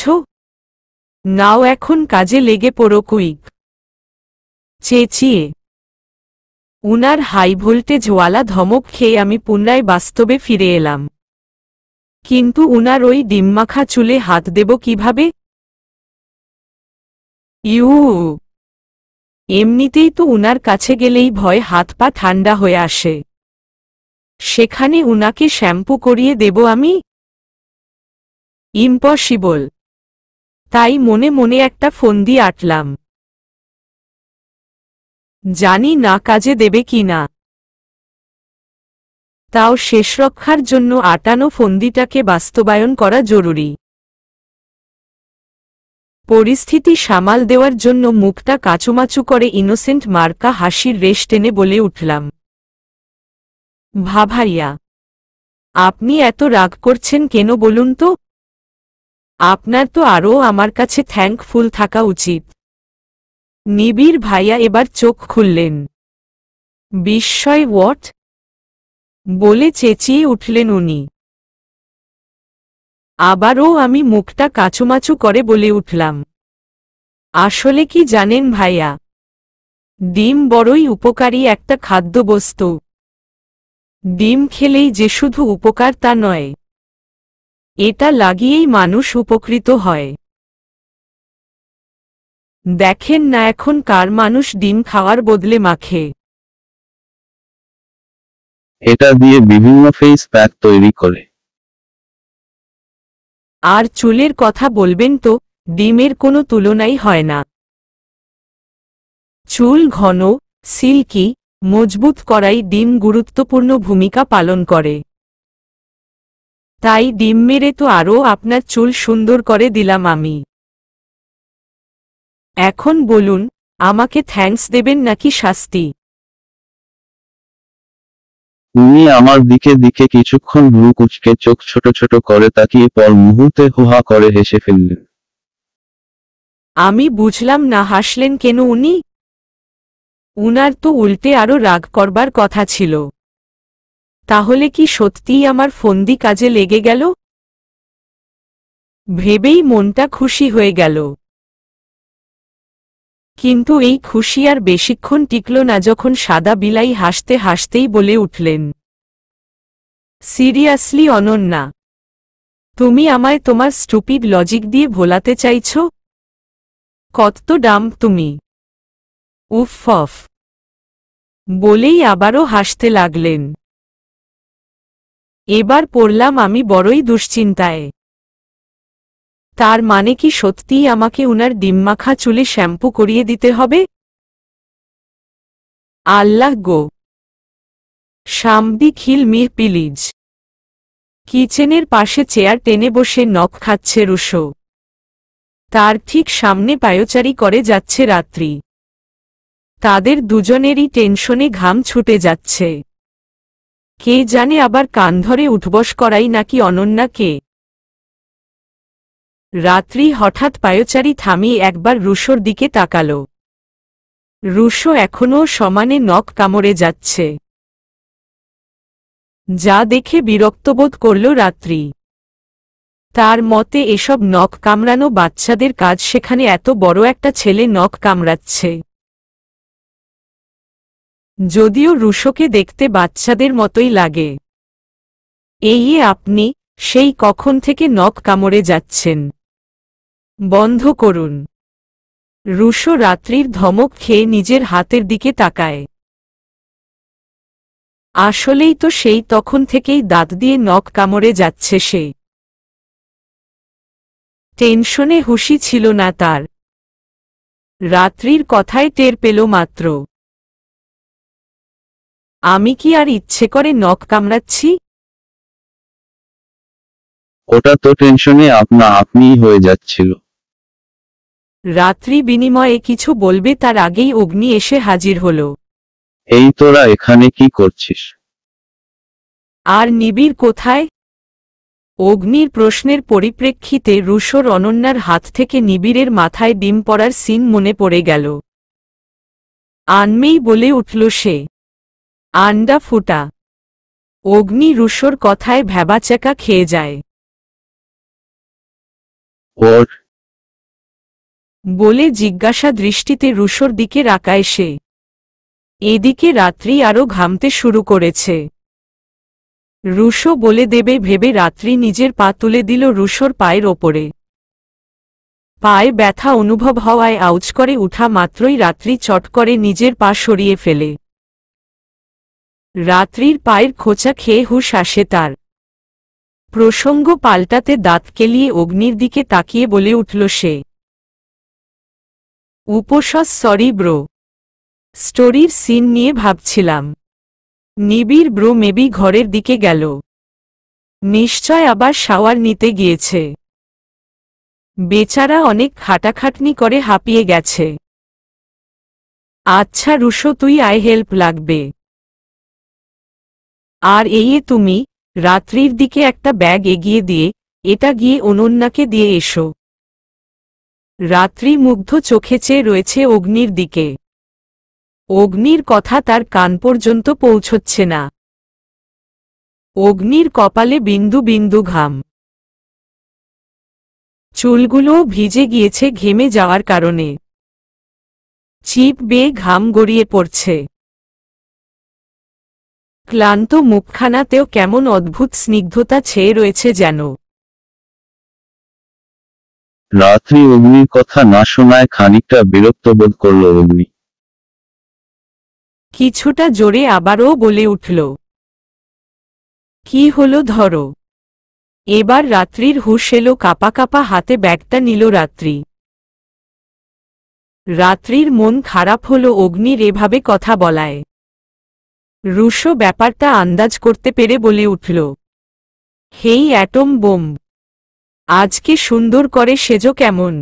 নাও এখন কাজে লেগে পড়ো কুইক। চেঁচিয়ে। উনার হাই ভোল্টেজওয়ালা ধমক খেয়ে আমি পুনরায় বাস্তবে ফিরে এলাম। কিন্তু উনার ওই ডিমমাখা চুলে হাত দেব কিভাবে? ইউ। এমনিতেই তো উনার কাছে গেলেই ভয় হাত পা ঠান্ডা হয়ে আসে। সেখানে উনাকে শ্যাম্পু করিয়ে দেব আমি? ইম্পসিবল। তাই মনে মনে একটা ফন্দি আঁটলাম। জানি না কাজে দেবে কি না। তাও শেষ রক্ষার জন্য আটানো ফন্দিটাকে বাস্তবায়ন করা জরুরি। পরিস্থিতি সামাল দেওয়ার জন্য মুখটা কাচুমাচু করে ইনোসেন্ট মার্কা হাসির রেশ টেনে বলে উঠলাম, ভাভাইয়া, আপনি এত রাগ করছেন কেন বলুন তো? আপনার তো আরও আমার কাছে থ্যাঙ্কফুল থাকা উচিত। নিবিড় ভাইয়া এবার চোখ খুললেন। বিস্ময় হোয়াট? বলে চেঁচিয়ে উঠলেন উনি। আবারও আমি মুখটা কাচুমাচু করে বলে উঠলাম, আসলে কি জানেন ভাইয়া, ডিম বড়ই উপকারী একটা খাদ্যবস্তু। ডিম খেলেই যে শুধু উপকার তা নয়, এটা লাগিয়েই মানুষ উপকৃত হয়। দেখেন না এখন কার মানুষ ডিম খাওয়ার বদলে মাখে। এটা দিয়ে বিভিন্ন ফেস প্যাক তৈরি করে। আর চুলের কথা বলবেন তো, ডিমের কোনো তুলনাই হয় না। চুল ঘন, সিল্কি, মজবুত করাই ডিম গুরুত্বপূর্ণ ভূমিকা পালন করে। তাই ডিম মেরে তো আরও আপনার চুল সুন্দর করে দিলাম আমি। এখন বলুন, আমাকে থ্যাঙ্কস দেবেন নাকি শাস্তি? উনি আমার দিকে দিকে কিছুক্ষণ ভ্রু কুঁচকে চোখ ছোট ছোট করে তাকিয়ে পর মুহূর্তে হুহা করে হেসে ফেললেন। আমি বুঝলাম না হাসলেন কেন উনি? উনার তো উল্টে আরও রাগ করবার কথা ছিল। তাহলে কি সত্যিই আমার ফন্দি কাজে লেগে গেল? ভেবেই মনটা খুশি হয়ে গেল। কিন্তু এই খুশি আর বেশিক্ষণ টিকল না যখন সাদা বিলাই হাসতে হাসতেই বলে উঠলেন, সিরিয়াসলি অনন্যা, তুমি আমায় তোমার স্টুপিড লজিক দিয়ে ভোলাতে চাইছ? কত ডাম তুমি! উফ অফ! বলেই আবারও হাসতে লাগলেন। এবার পড়লাম আমি বড়ই দুশ্চিন্তায়। তার মানে কি সত্যিই আমাকে উনার ডিমমাখা চুলে শ্যাম্পু করিয়ে দিতে হবে? আল্লাহ গো! সামদি খিল মি প্লিজ। কিচেনের পাশে চেয়ার টেনে বসে নখ খাচ্ছে রুশো। তার ঠিক সামনে পায়চারি করে যাচ্ছে রাত্রি। তাদের দুজনেরই টেনশনে ঘাম ছুটে যাচ্ছে। কে জানে আবার কান ধরে উঠবস করাই নাকি অনন্যাকে। রাত্রি হঠাৎ পায়চারি থামিয়ে একবার রুশোর দিকে তাকাল। রুশো এখনও সমানে নখ কামড়ে যাচ্ছে। যা দেখে বিরক্তবোধ করল রাত্রি। তার মতে এসব নখ কামড়ানো বাচ্চাদের কাজ, সেখানে এত বড় একটা ছেলে নখ কামড়াচ্ছে। যদিও রুশোকে দেখতে বাচ্চাদের মতোই লাগে। এই আপনি সেই কখন থেকে নখ কামড়ে যাচ্ছেন? বন্ধ করুন। রুশো রাত্রির ধমক খেয়ে নিজের হাতের দিকে তাকায়। আসলেই তো সেই তখন থেকেই দাঁত দিয়ে নখ কামড়ে যাচ্ছে সে। টেনশনে হুঁশই ছিল না তার। রাত্রির কথায় টের পেল মাত্র। আমি কি আর ইচ্ছে করে নখ কামড়াচ্ছি? ওটা তো টেনশনে আপনা আপনিই হয়ে যাচ্ছিল। রাত্রি বিনিময়ে কিছু বলবে তার আগেই অগ্নি এসে হাজির হল। এই তোরা এখানে কি করছিস? আর নিবিড় কোথায়? অগ্নির প্রশ্নের পরিপ্রেক্ষিতে রুশোর অনন্যার হাত থেকে নিবিড়ের মাথায় ডিম পড়ার সিন মনে পড়ে গেল। আনমেই বলে উঠল সে, আন্ডা ফুটা। অগ্নি রুশোর কথায় ভ্যাবাচ্যাকা খেয়ে যায়। ওর বলে জিজ্ঞাসা দৃষ্টিতে রুশোর দিকে রাকায় সে। এদিকে রাত্রি আরও ঘামতে শুরু করেছে। রুশো বলে দেবে ভেবে রাত্রি নিজের পা তুলে দিল রুশোর পায়ের ওপরে। পায়ে ব্যথা অনুভব হওয়ায় আউচ করে উঠা মাত্রই রাত্রি চট করে নিজের পা সরিয়ে ফেলে। রাত্রির পায়ের খোঁচা খেয়ে হুঁশ আসে তার। প্রসঙ্গ পাল্টাতে দাঁত কেলিয়ে অগ্নির দিকে তাকিয়ে বলে উঠল সে, উপসস সরি ব্রো। স্টোরির সিন নিয়ে ভাবছিলাম। নিবিড় ব্রো মেবি ঘরের দিকে গেল। নিশ্চয় আবার শাওয়ার নিতে গিয়েছে। বেচারা অনেক খাটাখাটনি করে হাঁপিয়ে গেছে। আচ্ছা রুশো তুই আয়, হেল্প লাগবে। আর এই তুমি, রাত্রির দিকে একটা ব্যাগ এগিয়ে দিয়ে, এটা গিয়ে অনন্যাকে দিয়ে এসো। রাত্রি মুগ্ধ চোখে চেয়ে রয়েছে অগ্নির দিকে। অগ্নির কথা তার কান পর্যন্ত পৌঁছচ্ছে না। অগ্নির কপালে বিন্দু বিন্দু ঘাম। চুলগুলোও ভিজে গিয়েছে ঘেমে যাওয়ার কারণে। চিপ বেয়ে ঘাম গড়িয়ে পড়ছে। ক্লান্ত মুখখানাতেও কেমন অদ্ভুত স্নিগ্ধতা ছেয়ে রয়েছে যেন। রাত্রি অগ্নির কথা না শোনায় খানিকটা বিরক্ত বোধ করল অগ্নি। কিছুটা জোরে আবারও বলে উঠল, কি হলো ধরো। এবার রাত্রির হুঁশ এলো, কাপা কাপা হাতে ব্যাগটা নিল রাত্রি। রাত্রির মন খারাপ হলো অগ্নির এভাবে কথা বলায়। রুশো ব্যাপারটা আন্দাজ করতে পেরে বলে উঠল, হেই অ্যাটম বোম, আজকে সুন্দর করে সেজো কেমন।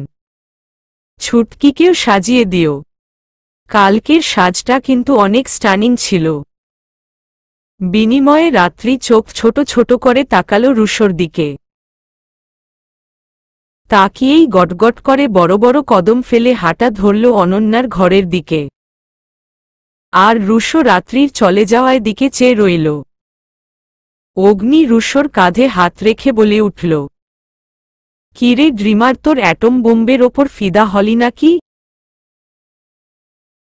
ছুটকিকেও সাজিয়ে দিও। কালকের সাজটা কিন্তু অনেক স্টানিং ছিল। বিনিময়ে রাত্রি চোখ ছোট ছোট করে তাকালো রুশোর দিকে। তাকিয়েই গটগট করে বড় বড় কদম ফেলে হাঁটা ধরল অনন্যার ঘরের দিকে। আর রুশো রাত্রির চলে যাওয়ার দিকে চেয়ে রইল। অগ্নি রুশোর কাঁধে হাত রেখে বলে উঠল, কিরে ড্রিমার, তোর অ্যাটম বোম্বের ওপর ফিদা হলি নাকি?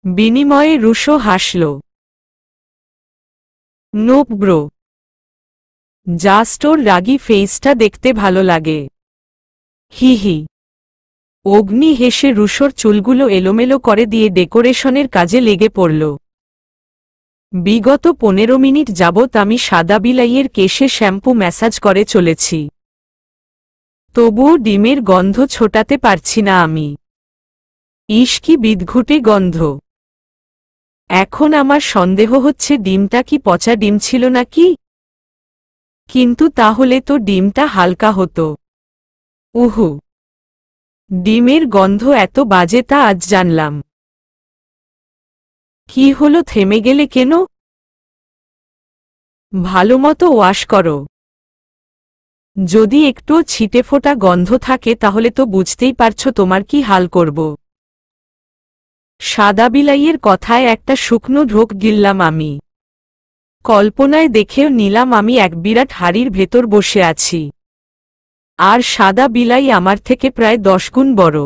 বিনিময়ে রুশো হাসল, নোপ ব্রো। জাস্ট ওর রাগী ফেসটা দেখতে ভালো লাগে। হি হি। অগ্নি হেসে রুশোর চুলগুলো এলোমেলো করে দিয়ে ডেকোরেশনের কাজে লেগে পড়ল। বিগত 15 মিনিট যাবৎ আমি সাদা বিলাইয়ের কেশে শ্যাম্পু ম্যাসাজ করে চলেছি, তবুও ডিমের গন্ধ ছোটাতে পারছি না আমি। ইস কি বিদঘুটে গন্ধ! এখন আমার সন্দেহ হচ্ছে ডিমটা কি পচা ডিম ছিল নাকি? কিন্তু তাহলে তো ডিমটা হালকা হতো। উহু, ডিমের গন্ধ এত বাজে তা আজ জানলাম। কি হলো, থেমে গেলে কেন? ভালোমতো ওয়াশ করো। যদি একটুও ছিটেফোঁটা গন্ধ থাকে তাহলে তো বুঝতেই পারছো তোমার কি হাল করব। সাদা বিলাইয়ের কথায় একটা শুকনো ঢোক গিললাম আমি। কল্পনায় দেখেও নিলাম আমি এক বিরাট হাড়ির ভেতর বসে আছি, আর সাদা বিলাই আমার থেকে প্রায় 10 গুণ বড়।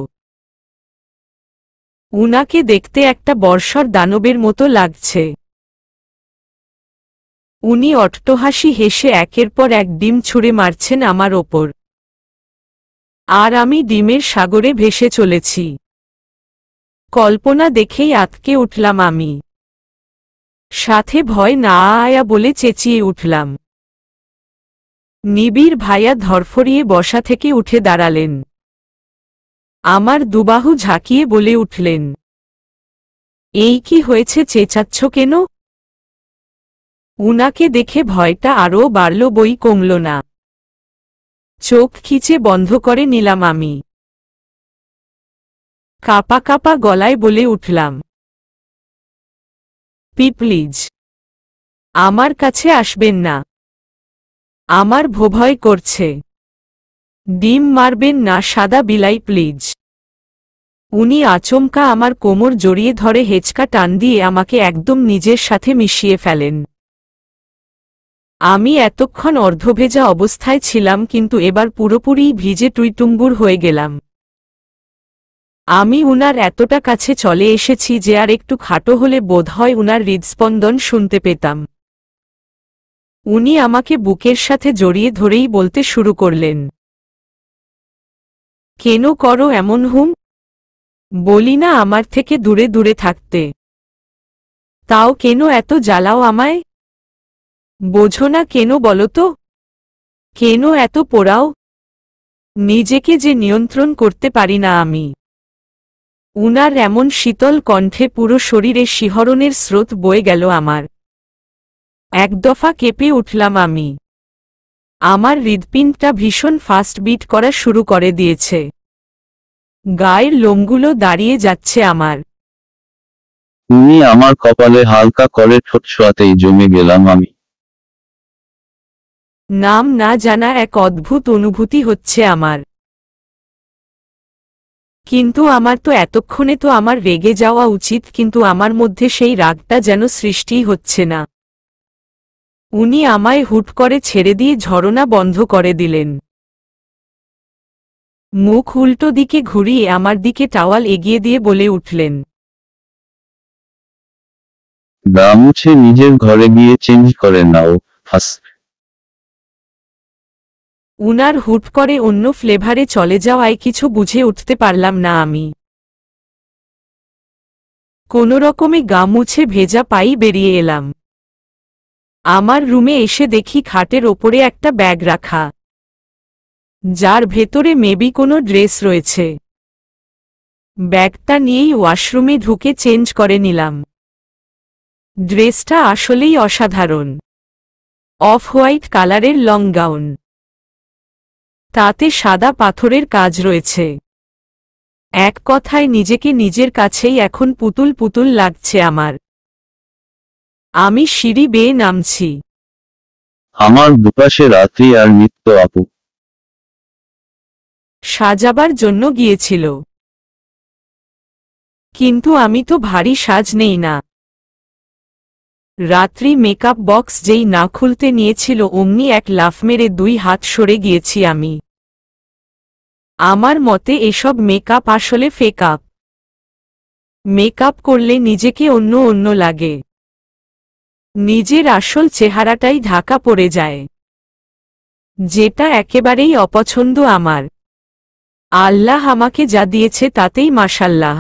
উনাকে দেখতে একটা বর্ষর দানবের মতো লাগছে। উনি অট্টহাসি হেসে একের পর এক ডিম ছুঁড়ে মারছেন আমার ওপর, আর আমি ডিমের সাগরে ভেসে চলেছি। কল্পনা দেখেই আঁতকে উঠলাম আমি, সাথে ভয় না আয়া বলে চেঁচিয়ে উঠলাম। নিবিড় ভাইয়া ধরফরিয়ে বসা থেকে উঠে দাঁড়ালেন, আমার দুবাহু ঝাঁকিয়ে বলে উঠলেন, এই কি হয়েছে, চেঁচাচ্ছ কেন? উনাকে দেখে ভয়টা আরও বাড়ল, বই কমল না। চোখ খিচে বন্ধ করে নিলাম আমি। কাপা কাপা গলায় বলে উঠলাম, প্লিজ আমার কাছে আসবেন না, আমার ভয় করছে। ডিম মারবেন না সাদা বিলাই, প্লিজ। উনি আচমকা আমার কোমর জড়িয়ে ধরে হেঁচকা টান দিয়ে আমাকে একদম নিজের সাথে মিশিয়ে ফেলেন। আমি এতক্ষণ অর্ধভেজা অবস্থায় ছিলাম, কিন্তু এবার পুরোপুরি ভিজে টুইটুম্বুর হয়ে গেলাম। আমি উনার এতটা কাছে চলে এসেছি যে আর একটু খাটো হলে বোধহয় উনার হৃদস্পন্দন শুনতে পেতাম। উনি আমাকে বুকের সাথে জড়িয়ে ধরেই বলতে শুরু করলেন, কেন করো এমন হুম? বলি না আমার থেকে দূরে দূরে থাকতে, তাও কেন এত জ্বালাও আমায়? বোঝো না কেন বলো তো? কেন এত পোড়াও? নিজেকে যে নিয়ন্ত্রণ করতে পারি না আমি। উনার এমন শীতল কণ্ঠে পুরো শরীরে শিহরণের স্রোত বয়ে গেল আমার। এক দফা কেঁপে উঠলাম আমি। আমার হৃদপিণ্ডটা ভীষণ ফাস্ট বিট করা শুরু করে দিয়েছে। গায়ের লোমগুলো দাঁড়িয়ে যাচ্ছে আমার। উনি আমার কপালে হালকা করে ঠোঁট ছোঁয়াতেই জমে গেলাম আমি। নাম না জানা এক অদ্ভুত অনুভূতি হচ্ছে আমার। কিন্তু আমার তো এতক্ষণে তো আমার রেগে যাওয়া উচিত, কিন্তু আমার মধ্যে সেই রাগটা যেন সৃষ্টিই হচ্ছে না। উনি আমায় হুট করে ছেড়ে দিয়ে ঝরনা বন্ধ করে দিলেন। মুখ উল্টো দিকে ঘুরিয়ে আমার দিকে টাওয়াল এগিয়ে দিয়ে বলে উঠলেন, গা মুছে নিজের ঘরে গিয়ে চেঞ্জ করে নাও, হাস। উনার হুট করে অন্য ফ্লেভারে চলে যাওয়ায় কিছু বুঝে উঠতে পারলাম না আমি। কোনোরকমে গা মুছে ভেজা পাই বেরিয়ে এলাম। আমার রুমে এসে দেখি খাটের ওপরে একটা ব্যাগ রাখা, যার ভেতরে মেবি কোনো ড্রেস রয়েছে। ব্যাগটা নিয়েই ওয়াশরুমে ঢুকে চেঞ্জ করে নিলাম। ড্রেসটা আসলেই অসাধারণ, অফ হোয়াইট কালারের লং গাউন, তাতে সাদা পাথরের কাজ রয়েছে। এক কথায় নিজেকে নিজের কাছেই এখন পুতুল পুতুল লাগছে আমার। আমি সিঁড়ি বেয়ে নামছি। আমার দুপাশে রাত্রি আর নিত্য আপু। সাজাবার জন্য গিয়েছিল, কিন্তু আমি তো ভারী সাজ নেই না। রাত্রি মেকআপ বক্স যেই না খুলতে নিয়েছিল অমনি এক লাফ মেরে 2 হাত সরে গিয়েছি আমি। আমার মতে এসব মেকআপ আসলে ফেকআপ। মেকআপ করলে নিজেকে অন্য অন্য লাগে, নিজের আসল চেহারাটাই ঢাকা পড়ে যায়। যেটা একেবারেই অপছন্দ আমার। আল্লাহ আমাকে যা দিয়েছে তাতেই মাশাল্লাহ।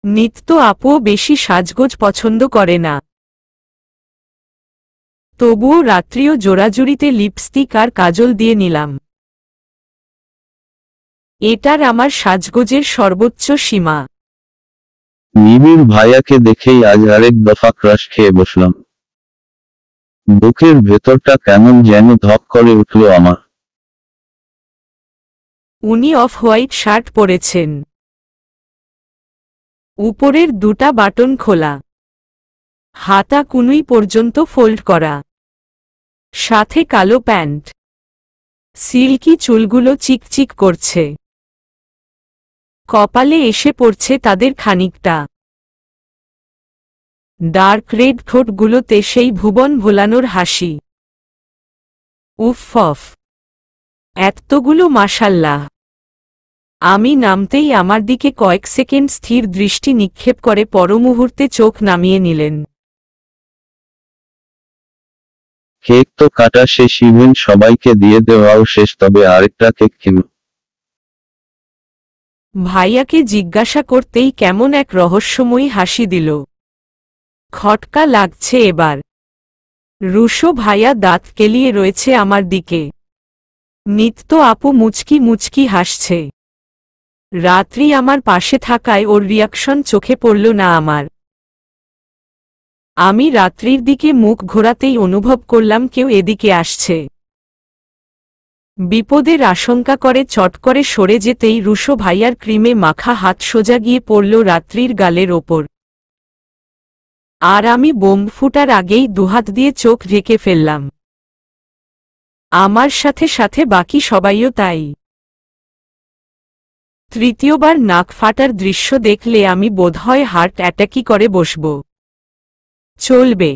নিত্য আপুও বেশি সাজগোজ পছন্দ করে না, তবুও রাত্রিও জোড়াজুড়িতে লিপস্টিক আর কাজল দিয়ে নিলাম। এটার আমার সাজগোজের সর্বোচ্চ সীমা। নিবিড় ভাইয়াকে দেখেই আজ আরেক দফা ক্রাশ খেয়ে বসলাম। বুকের ভেতরটা কেমন যেন ধক করে উঠল আমার। উনি অফ হোয়াইট শার্ট পরেছেন, উপরের দুটা বাটন খোলা, হাতা কুনুই পর্যন্ত ফোল্ড করা, সাথে কালো প্যান্ট। সিল্কি চুলগুলো চিকচিক করছে, কপালে এসে পড়ছে তাদের খানিকটা। ডার্ক রেড ঠোঁটগুলোতে সেই ভুবন ভোলানোর হাসি। উফ অফ, এতগুলো মাশাল্লাহ। আমি নামতেই আমার দিকে কয়েক সেকেন্ড স্থির দৃষ্টি নিক্ষেপ করে পরমুহূর্তে চোখ নামিয়ে নিলেন। কেক তো কাটা শেষ, ইভেন্ট সবাইকে দিয়ে দেওয়াও শেষ, তবে আরেকটা কেক কেন? ভাইয়াকে জিজ্ঞাসা করতেই কেমন এক রহস্যময়ী হাসি দিল। খটকা লাগছে এবার। রুশো ভাইয়া দাঁত কেলিয়ে রয়েছে আমার দিকে। নিত্য আপু মুচকি মুচকি হাসছে। রাত্রি আমার পাশে থাকায় ওর রিয়াকশন চোখে পড়ল না আমার। আমি রাত্রির দিকে মুখ ঘোরাতেই অনুভব করলাম কেউ এদিকে আসছে। বিপদের আশঙ্কা করে চট করে সরে যেতেই রুশো ভাইয়ার ক্রিমে মাখা হাত সোজা গিয়ে পড়ল রাত্রির গালের ওপর। আর আমি বোম ফুটার আগেই দুহাত দিয়ে চোখ ঢেকে ফেললাম। আমার সাথে সাথে বাকি সবাইও তাই। তৃতীয়বার নাক ফাটার দৃশ্য দেখলে আমি বোধহয় হার্ট অ্যাটাকই করে বসব। চলবে।